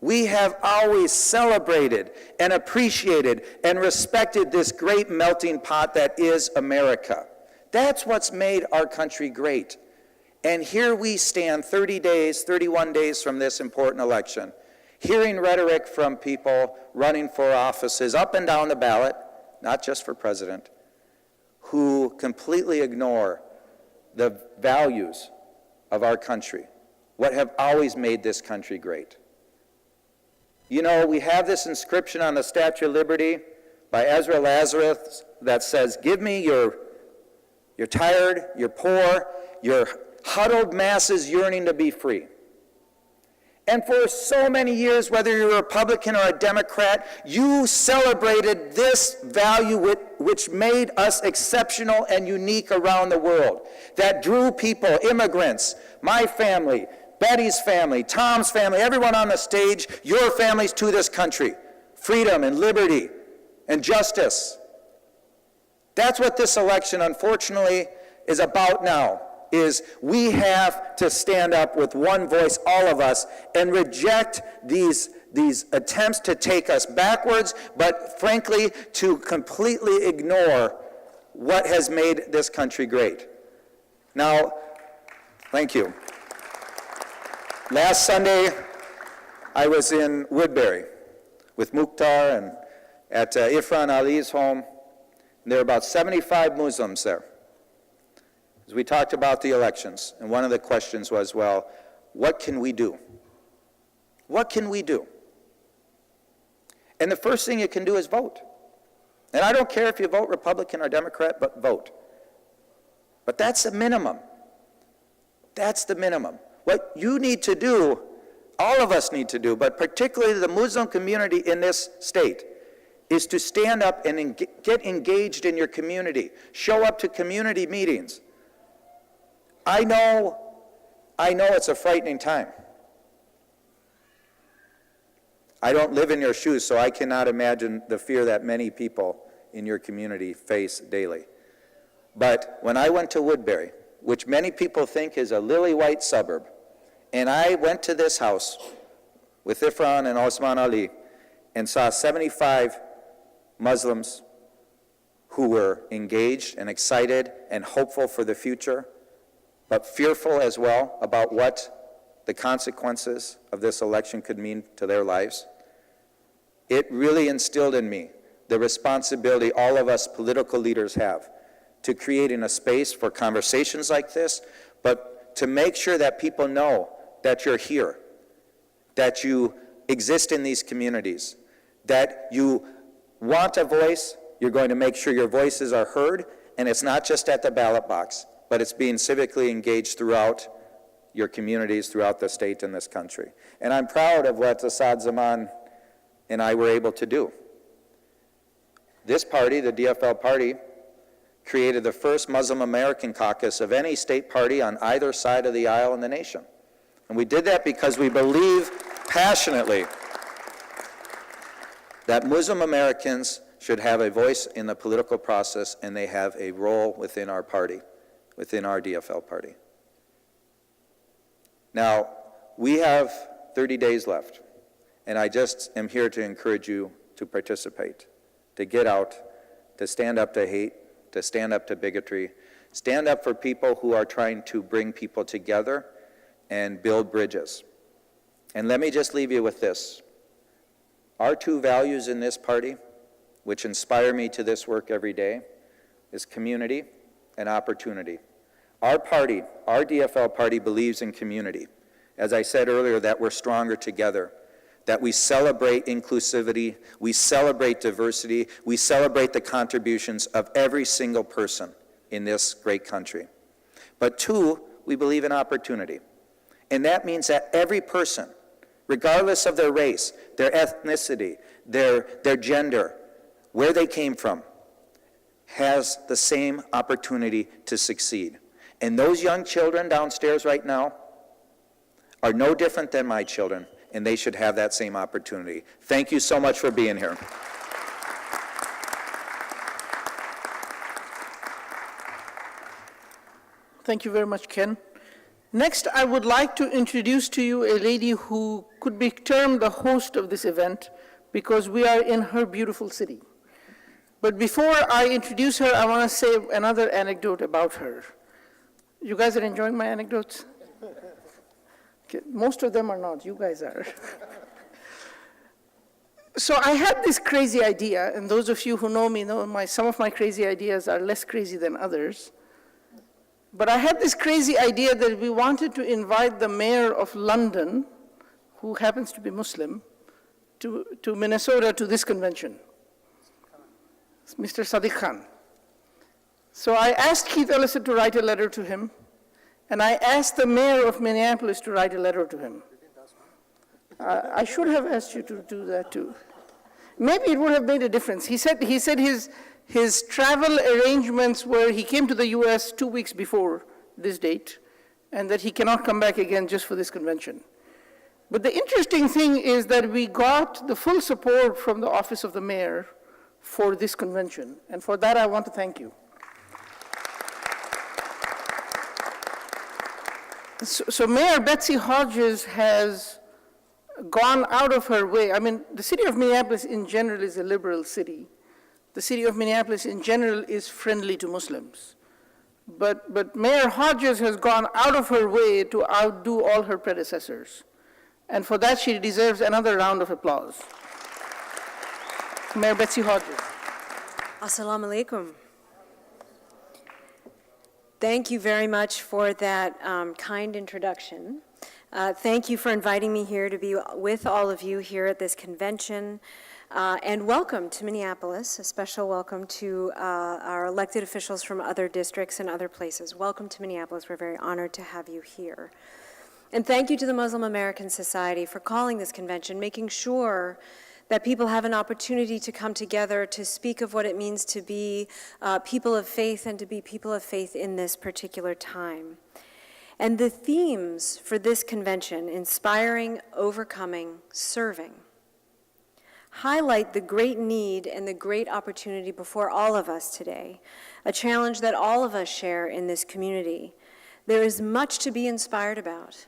We have always celebrated and appreciated and respected this great melting pot that is America. That's what's made our country great. And here we stand 30 days, 31 days from this important election, hearing rhetoric from people running for offices up and down the ballot, not just for president, who completely ignore the values of our country, what have always made this country great. You know, we have this inscription on the Statue of Liberty by Ezra Lazarus that says, "Give me your tired, your poor, your huddled masses yearning to be free." And for so many years, whether you're a Republican or a Democrat, you celebrated this value which made us exceptional and unique around the world, that drew people, immigrants, my family, Betty's family, Tom's family, everyone on the stage, your families to this country. Freedom and liberty and justice. That's what this election, unfortunately, is about now, is we have to stand up with one voice, all of us, and reject these attempts to take us backwards, but frankly, to completely ignore what has made this country great. Now, thank you. Last Sunday, I was in Woodbury with Mukhtar and at Irfan Ali's home. There were about 75 Muslims there. As we talked about the elections, and one of the questions was, well, what can we do? What can we do? And the first thing you can do is vote. And I don't care if you vote Republican or Democrat, but vote. But that's the minimum. That's the minimum. What you need to do, all of us need to do, but particularly the Muslim community in this state, is to stand up and get engaged in your community. Show up to community meetings. I know it's a frightening time. I don't live in your shoes, so I cannot imagine the fear that many people in your community face daily. But when I went to Woodbury, which many people think is a lily-white suburb, and I went to this house with Irfan and Osman Ali and saw 75 Muslims who were engaged and excited and hopeful for the future, but fearful as well about what the consequences of this election could mean to their lives. It really instilled in me the responsibility all of us political leaders have to creating a space for conversations like this, but to make sure that people know that you're here, that you exist in these communities, that you want a voice, you're going to make sure your voices are heard, and it's not just at the ballot box, but it's being civically engaged throughout your communities, throughout the state and this country. And I'm proud of what Asad Zaman and I were able to do. This party, the DFL party, created the first Muslim American caucus of any state party on either side of the aisle in the nation. And we did that because we believe passionately that Muslim Americans should have a voice in the political process, and they have a role within our party, within our DFL party. Now, we have 30 days left, and I just am here to encourage you to participate, to get out, to stand up to hate, to stand up to bigotry, stand up for people who are trying to bring people together and build bridges. And let me just leave you with this. Our two values in this party, which inspire me to this work every day, is community and opportunity. Our party, our DFL party, believes in community. As I said earlier, that we're stronger together, that we celebrate inclusivity, we celebrate diversity, we celebrate the contributions of every single person in this great country. But two, we believe in opportunity. And that means that every person, regardless of their race, their ethnicity, their gender, where they came from, has the same opportunity to succeed. And those young children downstairs right now are no different than my children, and they should have that same opportunity. Thank you so much for being here. Thank you very much, Ken. Next, I would like to introduce to you a lady who could be termed the host of this event because we are in her beautiful city. But before I introduce her, I want to say another anecdote about her. You guys are enjoying my anecdotes? Okay, most of them are not, you guys are. So I had this crazy idea, and those of you who know me know some of my crazy ideas are less crazy than others. But I had this crazy idea that we wanted to invite the mayor of London, who happens to be Muslim, to Minnesota to this convention, Mr. Sadiq Khan. So I asked Keith Ellison to write a letter to him, and I asked the mayor of Minneapolis to write a letter to him. I should have asked you to do that too. Maybe it would have made a difference. He said his travel arrangements were he came to the US 2 weeks before this date, and that he cannot come back again just for this convention. But the interesting thing is that we got the full support from the office of the mayor for this convention, and for that I want to thank you. So Mayor Betsy Hodges has gone out of her way. I mean, the city of Minneapolis in general is a liberal city. The city of Minneapolis in general is friendly to Muslims. But Mayor Hodges has gone out of her way to outdo all her predecessors. And for that, she deserves another round of applause. Mayor Betsy Hodges. Assalamu alaikum. Thank you very much for that kind introduction. Thank you for inviting me here to be with all of you here at this convention. And welcome to Minneapolis, a special welcome to our elected officials from other districts and other places. Welcome to Minneapolis. We're very honored to have you here. And thank you to the Muslim American Society for calling this convention, making sure that people have an opportunity to come together to speak of what it means to be people of faith and to be people of faith in this particular time. And the themes for this convention, inspiring, overcoming, serving, highlight the great need and the great opportunity before all of us today, a challenge that all of us share in this community. There is much to be inspired about,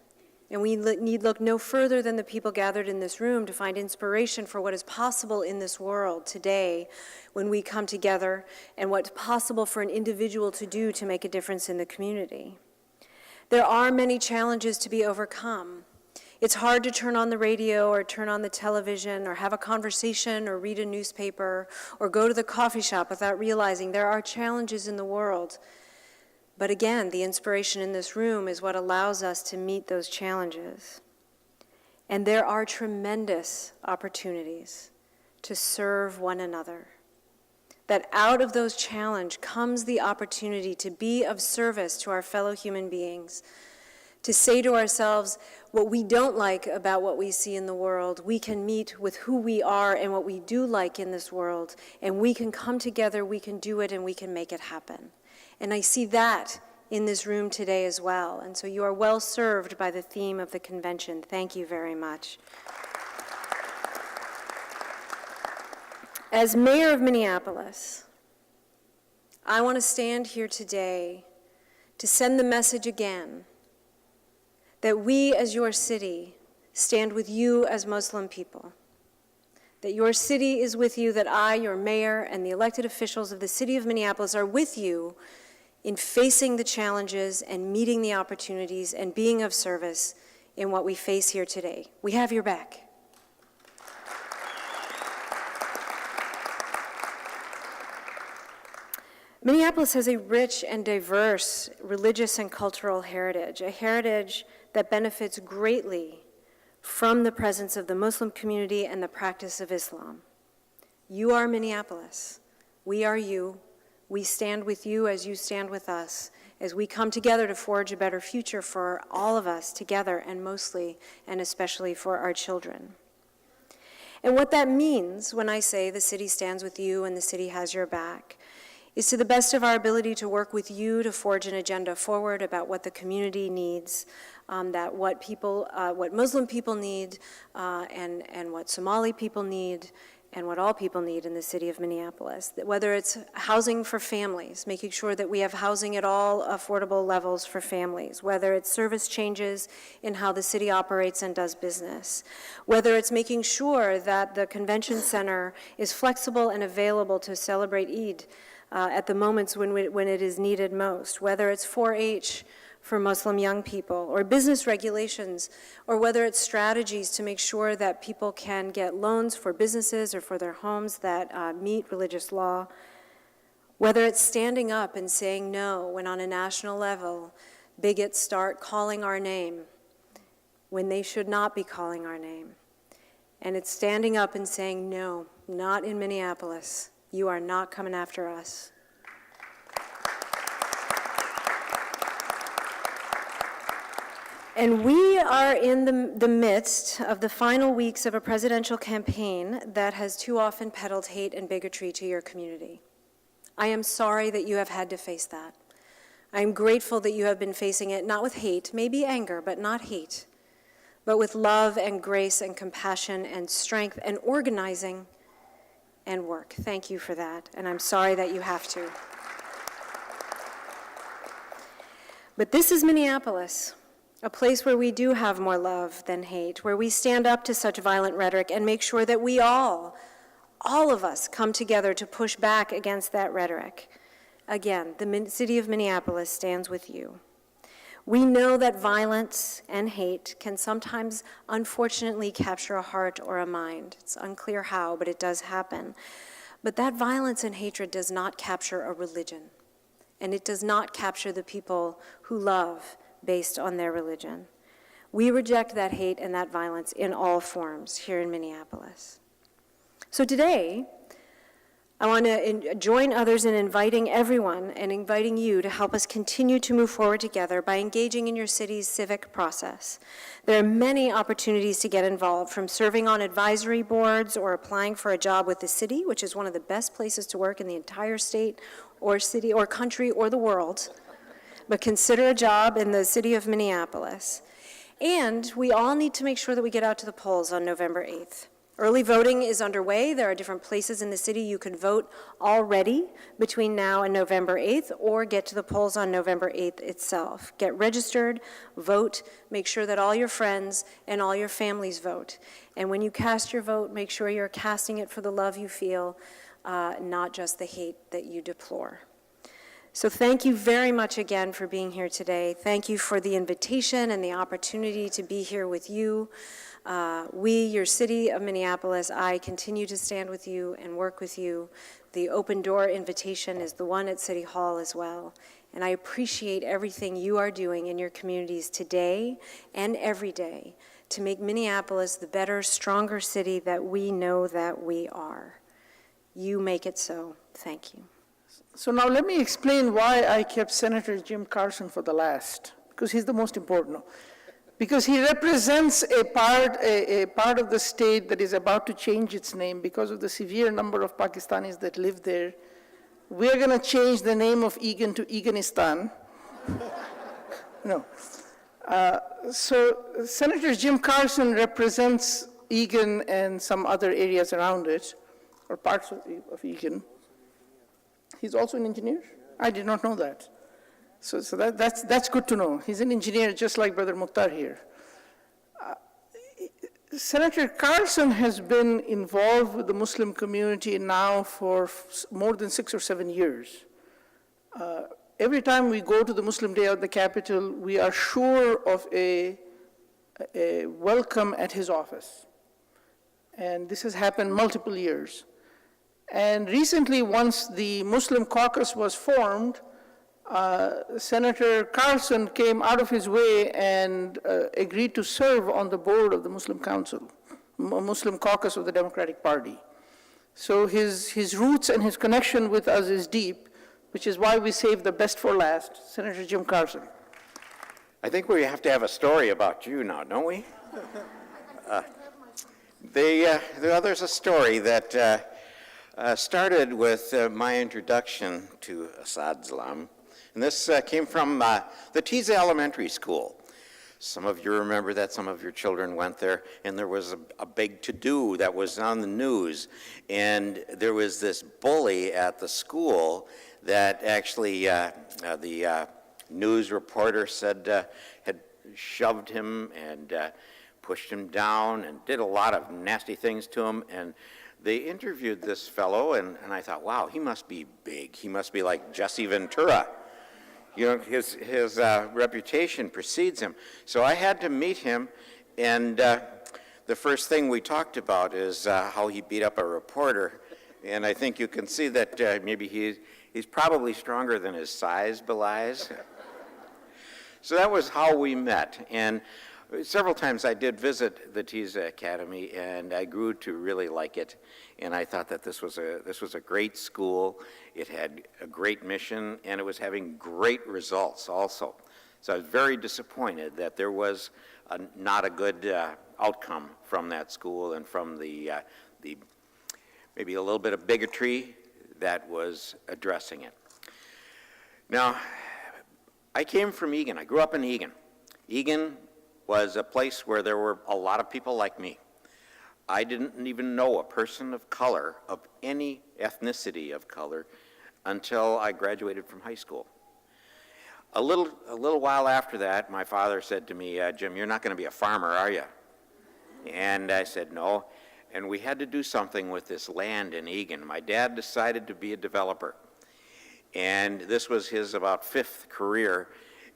and we need look no further than the people gathered in this room to find inspiration for what is possible in this world today when we come together, and what's possible for an individual to do to make a difference in the community. There are many challenges to be overcome. It's hard to turn on the radio or turn on the television or have a conversation or read a newspaper or go to the coffee shop without realizing there are challenges in the world. But again, the inspiration in this room is what allows us to meet those challenges. And there are tremendous opportunities to serve one another. That out of those challenges comes the opportunity to be of service to our fellow human beings, to say to ourselves what we don't like about what we see in the world. We can meet with who we are and what we do like in this world, and we can come together, we can do it, and we can make it happen. And I see that in this room today as well. And so you are well served by the theme of the convention. Thank you very much. As mayor of Minneapolis, I want to stand here today to send the message again that we as your city stand with you as Muslim people, that your city is with you, that I, your mayor, and the elected officials of the city of Minneapolis are with you in facing the challenges and meeting the opportunities and being of service in what we face here today. We have your back. Minneapolis has a rich and diverse religious and cultural heritage, a heritage that benefits greatly from the presence of the Muslim community and the practice of Islam. You are Minneapolis. We are you. We stand with you as you stand with us, as we come together to forge a better future for all of us together, and mostly and especially for our children. And what that means when I say the city stands with you and the city has your back is to the best of our ability to work with you to forge an agenda forward about what the community needs, that what Muslim people need, and what Somali people need, and what all people need in the city of Minneapolis. That whether it's housing for families, making sure that we have housing at all affordable levels for families, whether it's service changes in how the city operates and does business, whether it's making sure that the convention center is flexible and available to celebrate Eid at the moments when it is needed most, whether it's 4-H for Muslim young people, or business regulations, or whether it's strategies to make sure that people can get loans for businesses or for their homes that meet religious law. Whether it's standing up and saying no when on a national level, bigots start calling our name when they should not be calling our name. And it's standing up and saying, no, not in Minneapolis. You are not coming after us. And we are in the midst of the final weeks of a presidential campaign that has too often peddled hate and bigotry to your community. I am sorry that you have had to face that. I am grateful that you have been facing it not with hate, maybe anger, but not hate, but with love and grace and compassion and strength and organizing and work. Thank you for that, and I'm sorry that you have to. But this is Minneapolis, a place where we do have more love than hate, where we stand up to such violent rhetoric and make sure that we all of us come together to push back against that rhetoric. Again, the city of Minneapolis stands with you. We know that violence and hate can sometimes, unfortunately, capture a heart or a mind. It's unclear how, but it does happen. But that violence and hatred does not capture a religion, and it does not capture the people who love based on their religion. We reject that hate and that violence in all forms here in Minneapolis. So today, I want to join others in inviting everyone and inviting you to help us continue to move forward together by engaging in your city's civic process. There are many opportunities to get involved, from serving on advisory boards or applying for a job with the city, which is one of the best places to work in the entire state or city or country or the world. But consider a job in the city of Minneapolis. And we all need to make sure that we get out to the polls on November 8th. Early voting is underway. There are different places in the city you can vote already between now and November 8th, or get to the polls on November 8th itself. Get registered, vote, make sure that all your friends and all your families vote. And when you cast your vote, make sure you're casting it for the love you feel, not just the hate that you deplore. So thank you very much again for being here today. Thank you for the invitation and the opportunity to be here with you. We, your city of Minneapolis, I continue to stand with you and work with you. The open door invitation is the one at City Hall as well. And I appreciate everything you are doing in your communities today and every day to make Minneapolis the better, stronger city that we know that we are. You make it so. Thank you. So now let me explain why I kept Senator Jim Carlson for the last, because he's the most important. Because he represents a part of the state that is about to change its name because of the severe number of Pakistanis that live there. We're going to change the name of Egan to Eganistan. No. So Senator Jim Carlson represents Egan and some other areas around it, or parts of Egan. He's also an engineer? I did not know that. So that's good to know. He's an engineer just like Brother Mukhtar here. Senator Carlson has been involved with the Muslim community now for more than 6 or 7 years. Every time we go to the Muslim Day at the Capitol, we are sure of a welcome at his office. And this has happened multiple years. And recently, once the Muslim caucus was formed, Senator Carlson came out of his way and agreed to serve on the board of the Muslim Council, Muslim caucus of the Democratic Party. So his roots and his connection with us is deep, which is why we saved the best for last, Senator Jim Carlson. I think we have to have a story about you now, don't we? There's a story that started with my introduction to Assad Islam. And this came from the Tiza Elementary School. Some of you remember that, some of your children went there, and there was a big to-do that was on the news. And there was this bully at the school that actually the news reporter said had shoved him and pushed him down and did a lot of nasty things to him. And they interviewed this fellow, and I thought, wow, he must be big. He must be like Jesse Ventura. You know, his reputation precedes him. So I had to meet him, and the first thing we talked about is how he beat up a reporter. And I think you can see that maybe he's probably stronger than his size belies. So that was how we met. And several times I did visit the TISA Academy, and I grew to really like it. And I thought that this was a great school. It had a great mission, and it was having great results also. So I was very disappointed that there was not a good outcome from that school and from the maybe a little bit of bigotry that was addressing it. Now, I came from Egan. I grew up in Egan. Egan was a place where there were a lot of people like me. I didn't even know a person of color, of any ethnicity of color, until I graduated from high school. A little while after that, my father said to me, Jim, you're not going to be a farmer, are you? And I said, no. And we had to do something with this land in Egan. My dad decided to be a developer. And this was his about 5th career.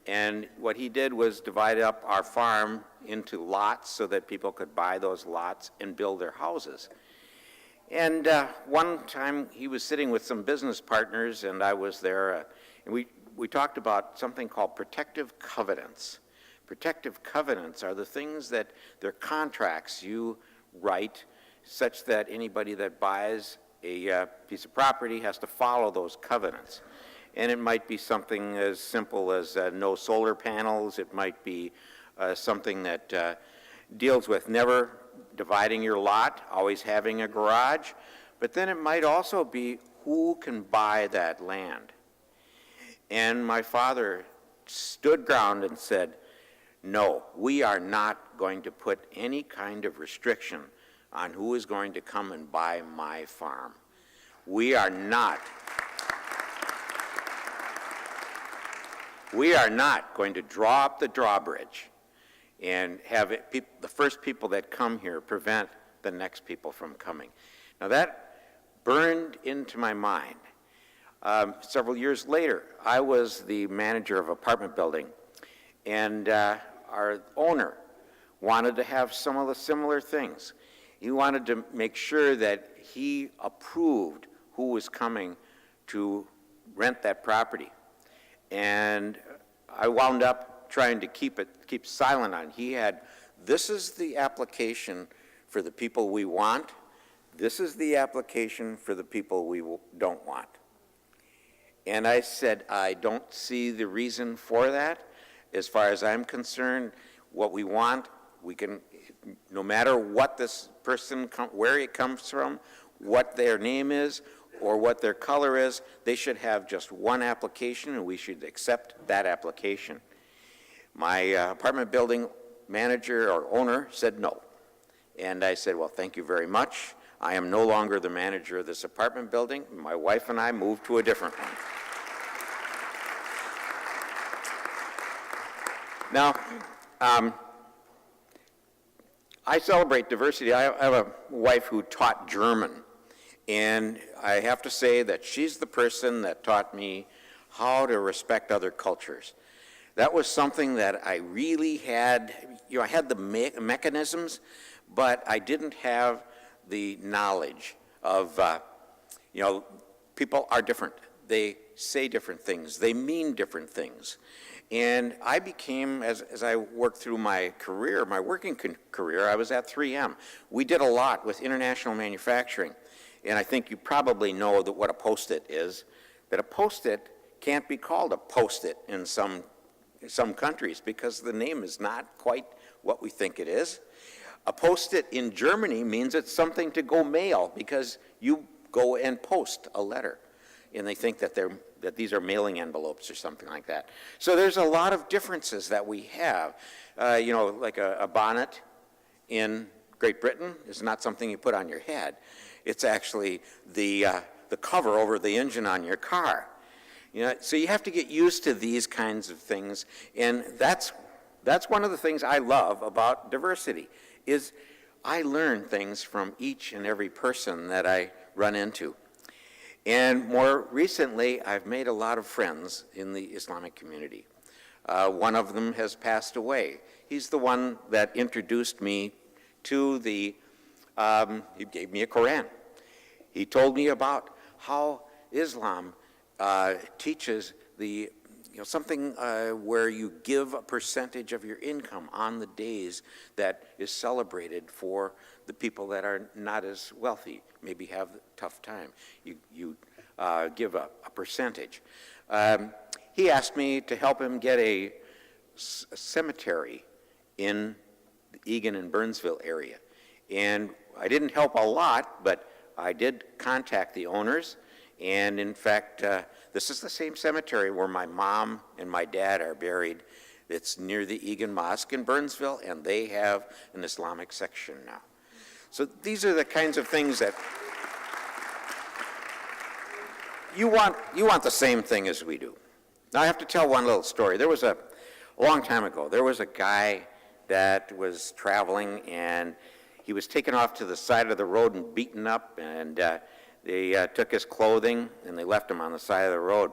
And what he did was divide up our farm into lots so that people could buy those lots and build their houses. And one time he was sitting with some business partners, and I was there, and we talked about something called protective covenants. Protective covenants are the things that they're contracts you write such that anybody that buys a piece of property has to follow those covenants. And it might be something as simple as no solar panels. It might be something that deals with never dividing your lot, always having a garage. But then it might also be who can buy that land. And my father stood ground and said, no, we are not going to put any kind of restriction on who is going to come and buy my farm. We are not going to draw up the drawbridge and have the first people that come here prevent the next people from coming. Now that burned into my mind. Several years later, I was the manager of an apartment building, and our owner wanted to have some of the similar things. He wanted to make sure that he approved who was coming to rent that property. And I wound up trying to keep silent on it. He had, this is the application for the people we want. This is the application for the people we don't want. And I said, I don't see the reason for that. As far as I'm concerned, what we want, we can, no matter what this person, where it comes from, what their name is, or what their color is, they should have just one application, and we should accept that application. My apartment building manager or owner said no. And I said, well, thank you very much. I am no longer the manager of this apartment building. My wife and I moved to a different one. Now, I celebrate diversity. I have a wife who taught German, and I have to say that she's the person that taught me how to respect other cultures. That was something that I really had, I had the mechanisms, but I didn't have the knowledge of, people are different. They say different things. They mean different things. And I became, as I worked through my career, my working career, I was at 3M. We did a lot with international manufacturing. And I think you probably know that what a Post-it is, that a Post-it can't be called a Post-it in some countries because the name is not quite what we think it is. A Post-it in Germany means it's something to go mail because you go and post a letter. And they think that these are mailing envelopes or something like that. So there's a lot of differences that we have. Like a bonnet in Great Britain is not something you put on your head. It's actually the cover over the engine on your car. So you have to get used to these kinds of things, and that's one of the things I love about diversity, is I learn things from each and every person that I run into. And more recently, I've made a lot of friends in the Islamic community. One of them has passed away. He's the one that introduced me to he gave me a Quran. He told me about how Islam teaches something where you give a percentage of your income on the days that is celebrated for the people that are not as wealthy, maybe have a tough time. You give a percentage. He asked me to help him get a cemetery in the Egan and Burnsville area. And I didn't help a lot, but I did contact the owners. And in fact, this is the same cemetery where my mom and my dad are buried. It's near the Egan Mosque in Burnsville, and they have an Islamic section now. So these are the kinds of things that you want the same thing as we do. Now I have to tell one little story. There was a long time ago, there was a guy that was traveling, and he was taken off to the side of the road and beaten up, and they took his clothing and they left him on the side of the road.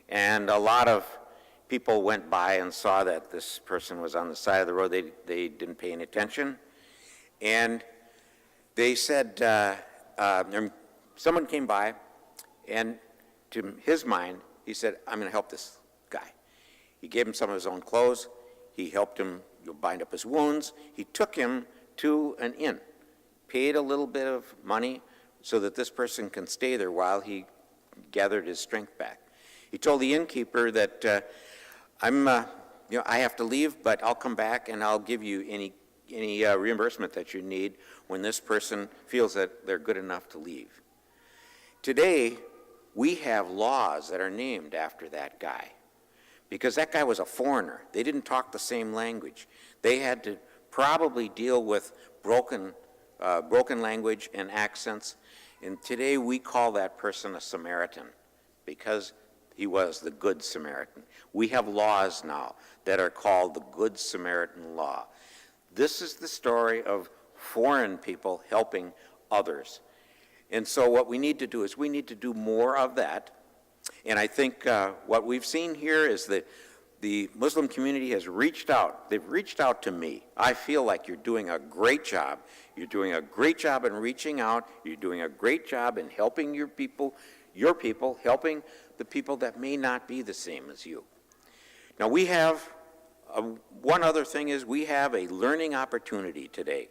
And a lot of people went by and saw that this person was on the side of the road. They didn't pay any attention. And they said, someone came by, and to his mind, he said, I'm going to help this guy. He gave him some of his own clothes. He helped him bind up his wounds. He took him to an inn, paid a little bit of money so that this person can stay there while he gathered his strength back. He told the innkeeper that I have to leave, but I'll come back and I'll give you any reimbursement that you need when this person feels that they're good enough to leave. Today, we have laws that are named after that guy because that guy was a foreigner. They didn't talk the same language. They had to probably deal with broken language and accents. And today we call that person a Samaritan because he was the Good Samaritan. We have laws now that are called the Good Samaritan Law. This is the story of foreign people helping others. And so what we need to do is we need to do more of that. And I think what we've seen here is that the Muslim community has reached out. They've reached out to me. I feel like you're doing a great job. You're doing a great job in reaching out. You're doing a great job in helping your people, helping the people that may not be the same as you. Now we have, one other thing is we have a learning opportunity today.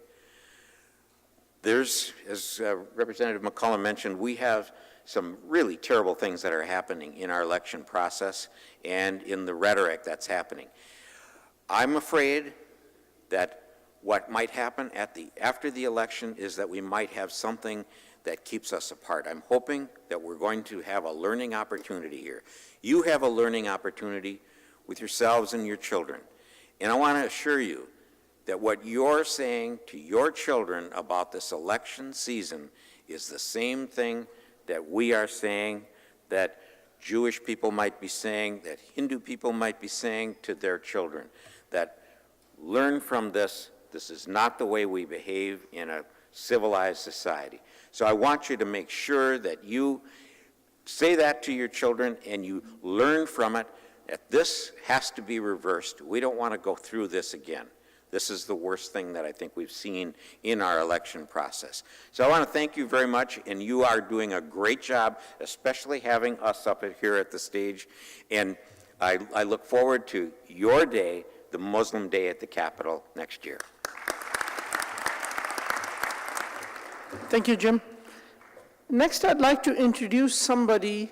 There's, as Representative McCullum mentioned, we have some really terrible things that are happening in our election process and in the rhetoric that's happening. I'm afraid that what might happen after the election is that we might have something that keeps us apart. I'm hoping that we're going to have a learning opportunity here. You have a learning opportunity with yourselves and your children. And I want to assure you that what you're saying to your children about this election season is the same thing that we are saying, that Jewish people might be saying, that Hindu people might be saying to their children, that learn from this. This is not the way we behave in a civilized society. So I want you to make sure that you say that to your children and you learn from it, that this has to be reversed. We don't want to go through this again. This is the worst thing that I think we've seen in our election process. So I want to thank you very much, and you are doing a great job, especially having us up here at the stage. And I look forward to your day, the Muslim Day at the Capitol next year. Thank you, Jim. Next, I'd like to introduce somebody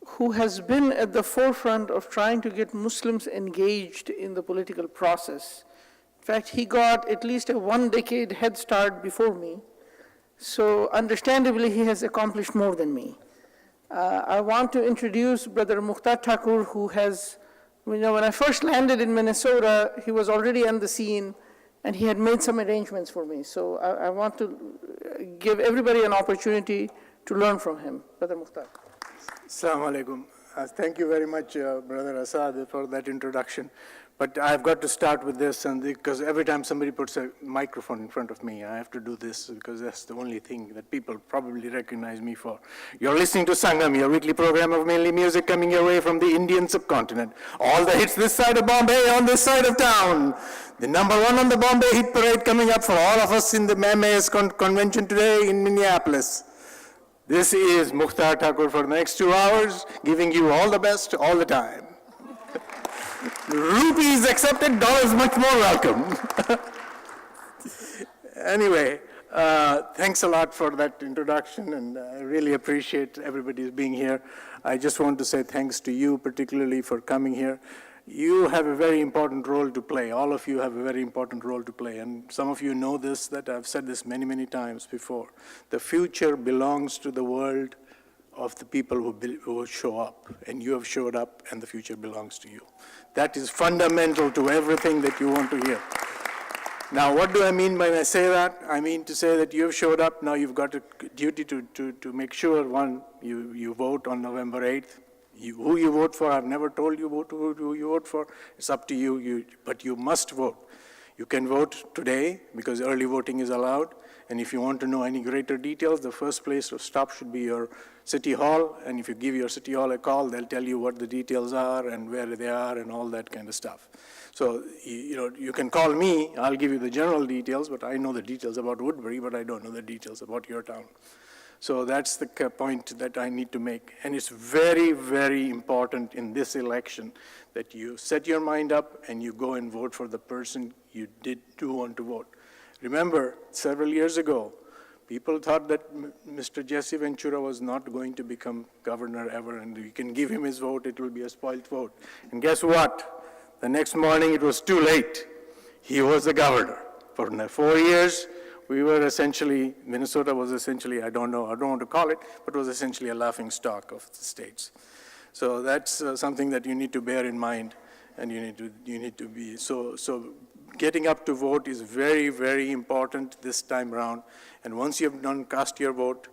who has been at the forefront of trying to get Muslims engaged in the political process. In fact, he got at least a one-decade head start before me, so understandably, he has accomplished more than me. I want to introduce Brother Mukhtar Thakur, who has, when I first landed in Minnesota, he was already on the scene, and he had made some arrangements for me. So I want to give everybody an opportunity to learn from him. Brother Mukhtar. Assalamu alaikum. Thank you very much, Brother Asad, for that introduction. But I've got to start with this, and because every time somebody puts a microphone in front of me, I have to do this because that's the only thing that people probably recognize me for. You're listening to Sangam, your weekly program of mainly music coming your way from the Indian subcontinent. All the hits this side of Bombay, on this side of town. The #1 on the Bombay hit parade coming up for all of us in the MAS convention today in Minneapolis. This is Mukhtar Thakur for the next 2 hours, giving you all the best all the time. Rupees accepted, dollars much more welcome. Anyway, thanks a lot for that introduction, and I really appreciate everybody being here. I just want to say thanks to you particularly for coming here. You have a very important role to play. All of you have a very important role to play, and some of you know this, that I've said this many, many times before. The future belongs to the world of the people who show up, and you have showed up, and the future belongs to you. That is fundamental to everything that you want to hear. Now, what do I mean when I say that? I mean to say that you have showed up. Now you've got a duty to make sure, one, you vote on November 8th. Who you vote for, I've never told you who you vote for. It's up to you, but you must vote. You can vote today because early voting is allowed. And if you want to know any greater details, the first place to stop should be your city hall. And if you give your city hall a call, they'll tell you what the details are and where they are and all that kind of stuff. So, you can call me, I'll give you the general details, but I know the details about Woodbury, but I don't know the details about your town. So that's the point that I need to make. And it's very, very important in this election that you set your mind up and you go and vote for the person you do want to vote. Remember, several years ago, people thought that Mr. Jesse Ventura was not going to become governor ever, and you can give him his vote, it will be a spoiled vote. And guess what? The next morning, it was too late. He was the governor. For 4 years, we were essentially, Minnesota was essentially, I don't want to call it, but was essentially a laughing stock of the states. So that's something that you need to bear in mind, and you need to be, so getting up to vote is very, very important this time around. And once you have cast your vote,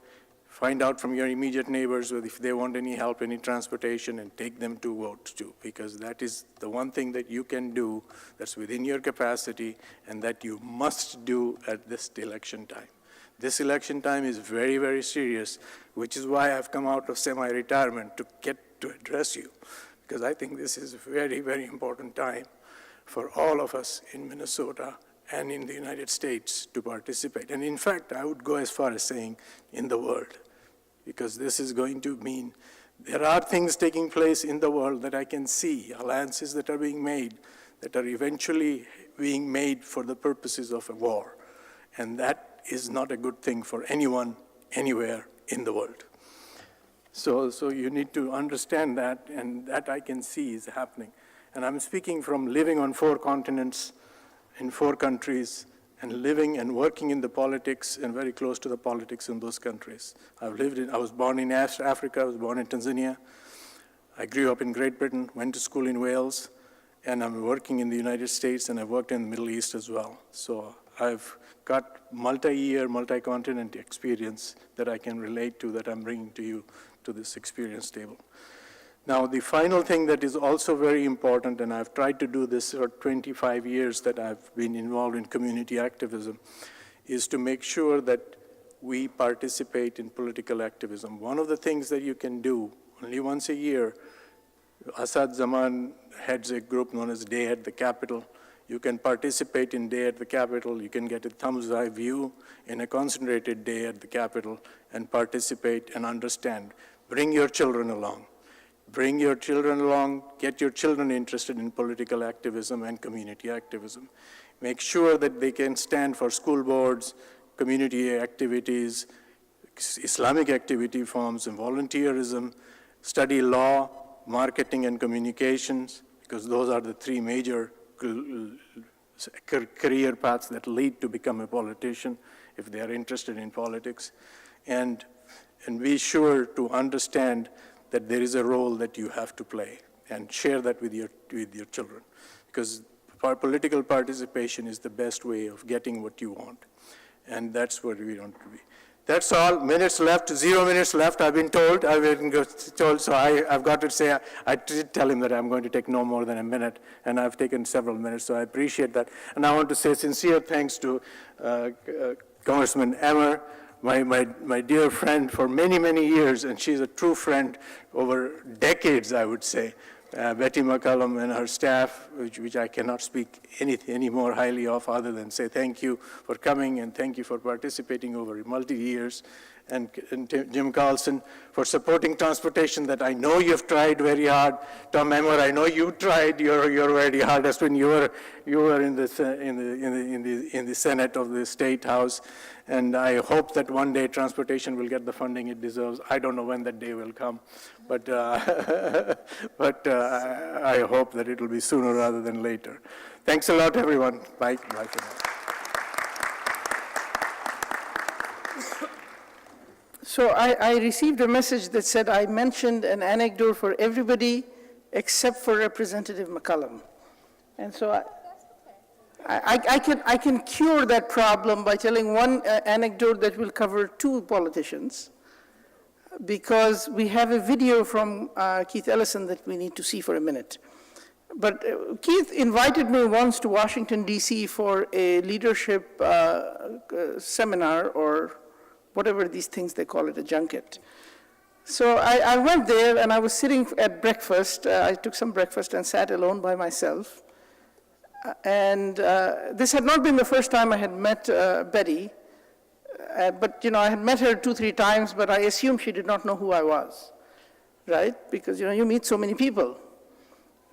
find out from your immediate neighbors if they want any help, any transportation, and take them to vote too, because that is the one thing that you can do that's within your capacity and that you must do at this election time. This election time is very, very serious, which is why I've come out of semi-retirement to get to address you, because I think this is a very, very important time for all of us in Minnesota and in the United States to participate. And in fact, I would go as far as saying in the world, because this is going to mean there are things taking place in the world that I can see, alliances that are being made, that are eventually being made for the purposes of a war. And that is not a good thing for anyone, anywhere in the world. So you need to understand that, and that I can see is happening. And I'm speaking from living on 4 continents, in 4 countries, and living and working in the politics and very close to the politics in those countries. I was born in Africa, I was born in Tanzania. I grew up in Great Britain, went to school in Wales, and I'm working in the United States, and I've worked in the Middle East as well. So I've got multi-year, multi-continent experience that I can relate to, that I'm bringing to you to this experience table. Now, the final thing that is also very important, and I've tried to do this for 25 years that I've been involved in community activism, is to make sure that we participate in political activism. One of the things that you can do, only once a year, Asad Zaman heads a group known as Day at the Capitol. You can participate in Day at the Capitol. You can get a thumbs-eye view in a concentrated Day at the Capitol and participate and understand. Bring your children along. Bring your children along, get your children interested in political activism and community activism. Make sure that they can stand for school boards, community activities, Islamic activity forms, and volunteerism, study law, marketing and communications, because those are the 3 major career paths that lead to become a politician if they are interested in politics. And be sure to understand that there is a role that you have to play, and share that with your children, because political participation is the best way of getting what you want, and that's what we want to be. That's all. Minutes left, 0 minutes left, I've been told. So I've got to say, I did tell him that I'm going to take no more than a minute, and I've taken several minutes, so I appreciate that. And I want to say sincere thanks to Congressman Emmer, my dear friend for many, many years, and she's a true friend over decades, I would say. Betty McCollum and her staff, which I cannot speak any more highly of other than say thank you for coming and thank you for participating over multi-years. and Jim Carlson for supporting transportation that I know you've tried very hard. Tom Emmer, I know you tried your very hardest when you were in the Senate of the State House, and I hope that one day transportation will get the funding it deserves. I don't know when that day will come, but I hope that it will be sooner rather than later. Thanks a lot, everyone. Bye. Bye for now. So I received a message that said I mentioned an anecdote for everybody except for Representative McCollum. And so I can cure that problem by telling one anecdote that will cover two politicians, because we have a video from Keith Ellison that we need to see for a minute. But Keith invited me once to Washington, D.C. for a leadership seminar, or whatever these things they call it, a junket. So I went there, and I was sitting at breakfast. I took some breakfast and sat alone by myself. And this had not been the first time I had met Betty, but I had met her 2-3 times, but I assumed she did not know who I was, right? Because you meet so many people.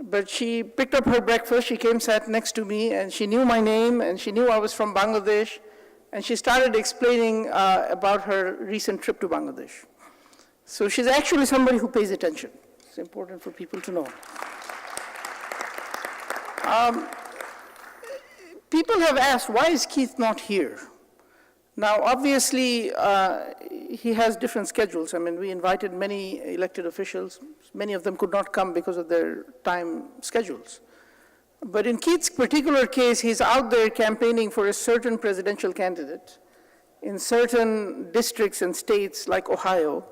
But she picked up her breakfast, she came, sat next to me, and she knew my name, and she knew I was from Bangladesh, and she started explaining about her recent trip to Bangladesh. So she's actually somebody who pays attention. It's important for people to know. People have asked, why is Keith not here? Now, obviously, he has different schedules. I mean, we invited many elected officials. Many of them could not come because of their time schedules. But in Keith's particular case, he's out there campaigning for a certain presidential candidate in certain districts and states like Ohio,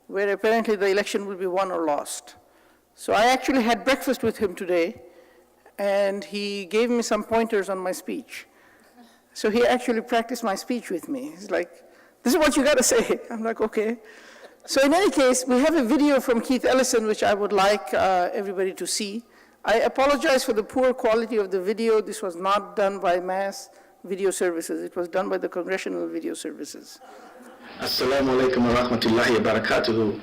where apparently the election will be won or lost. So I actually had breakfast with him today, and he gave me some pointers on my speech. So he actually practiced my speech with me. He's like, this is what you got to say. I'm like, okay. So in any case, we have a video from Keith Ellison, which I would like everybody to see. I apologize for the poor quality of the video. This was not done by Mass Video Services. It was done by the Congressional Video Services. Assalamu alaikum wa rahmatullahi wa barakatuhu.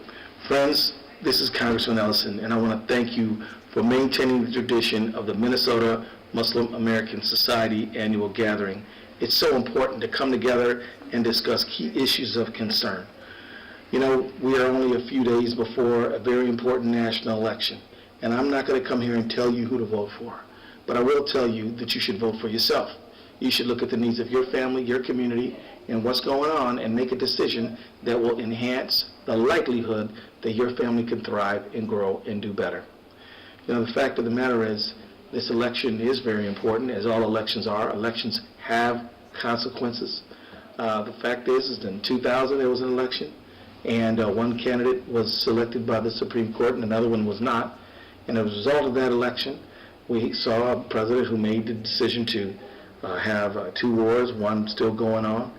Friends, this is Congressman Ellison, and I want to thank you for maintaining the tradition of the Minnesota Muslim American Society annual gathering. It's so important to come together and discuss key issues of concern. We are only a few days before a very important national election, and I'm not going to come here and tell you who to vote for, but I will tell you that you should vote for yourself. You should look at the needs of your family, your community, and what's going on, and make a decision that will enhance the likelihood that your family can thrive and grow and do better. The fact of the matter is, this election is very important, as all elections are. Elections have consequences. The fact is that in 2000 there was an election, and one candidate was selected by the Supreme Court and another one was not. And as a result of that election, we saw a president who made the decision to have 2 wars, one still going on.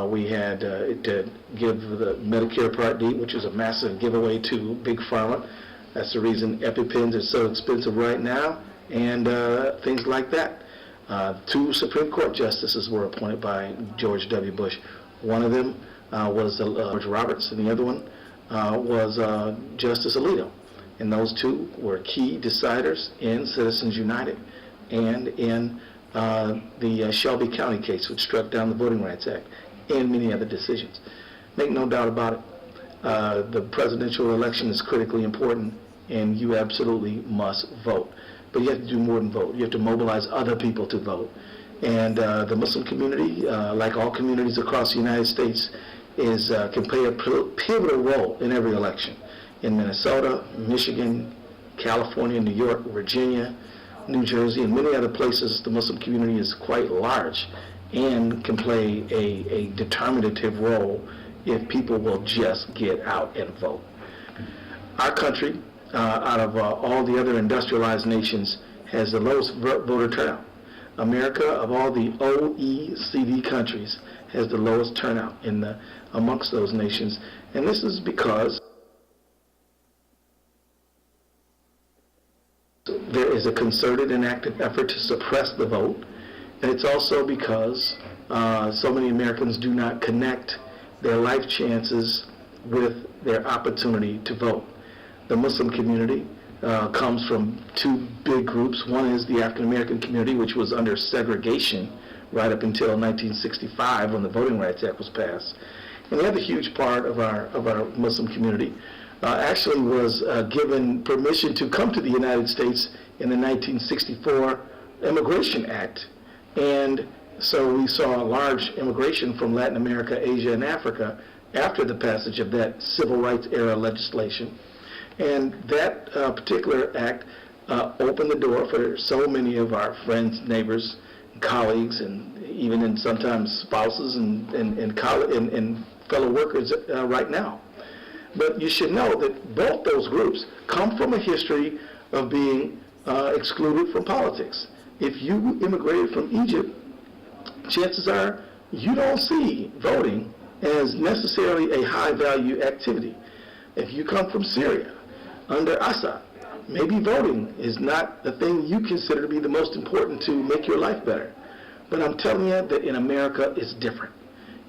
We had to give the Medicare Part D, which was a massive giveaway to Big Pharma. That's the reason EpiPens are so expensive right now, and things like that. 2 Supreme Court justices were appointed by George W. Bush. One of them was George Roberts, and the other one was Justice Alito. And those 2 were key deciders in Citizens United and in the Shelby County case, which struck down the Voting Rights Act, and many other decisions. Make no doubt about it. The presidential election is critically important, and you absolutely must vote. But you have to do more than vote. You have to mobilize other people to vote. And the Muslim community, like all communities across the United States, can play a pivotal role in every election. In Minnesota, Michigan, California, New York, Virginia, New Jersey, and many other places, the Muslim community is quite large and can play a determinative role if people will just get out and vote. Our country, out of all the other industrialized nations, has the lowest voter turnout. America, of all the OECD countries, has the lowest turnout amongst those nations. And this is because there is a concerted and active effort to suppress the vote. And it's also because so many Americans do not connect their life chances with their opportunity to vote. The Muslim community comes from two big groups. One is the African American community, which was under segregation right up until 1965 when the Voting Rights Act was passed. And the other huge part of our Muslim community actually was given permission to come to the United States in the 1964 Immigration Act. And so we saw a large immigration from Latin America, Asia, and Africa after the passage of that civil rights era legislation. And that particular act opened the door for so many of our friends, neighbors, colleagues, and even in sometimes spouses and fellow workers right now. But you should know that both those groups come from a history of being excluded from politics. If you immigrated from Egypt, chances are you don't see voting as necessarily a high-value activity. If you come from Syria under Assad, maybe voting is not the thing you consider to be the most important to make your life better. But I'm telling you that in America, it's different.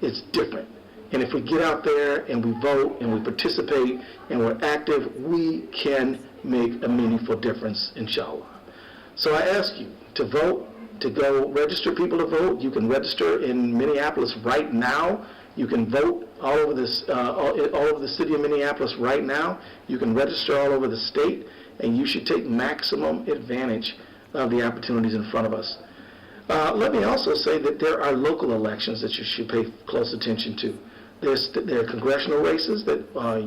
It's different. And if we get out there and we vote and we participate and we're active, we can make a meaningful difference, inshallah. So I ask you to vote, to go register people to vote. You can register in Minneapolis right now. You can vote all over this, all over the city of Minneapolis right now. You can register all over the state, and you should take maximum advantage of the opportunities in front of us. Let me also say that there are local elections that you should pay close attention to. There are congressional races that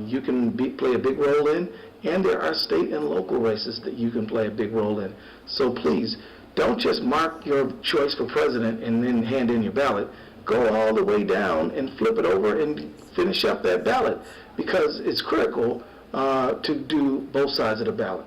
you can play a big role in, and there are state and local races that you can play a big role in. So please, don't just mark your choice for president and then hand in your ballot. Go all the way down and flip it over and finish up that ballot, because it's critical to do both sides of the ballot.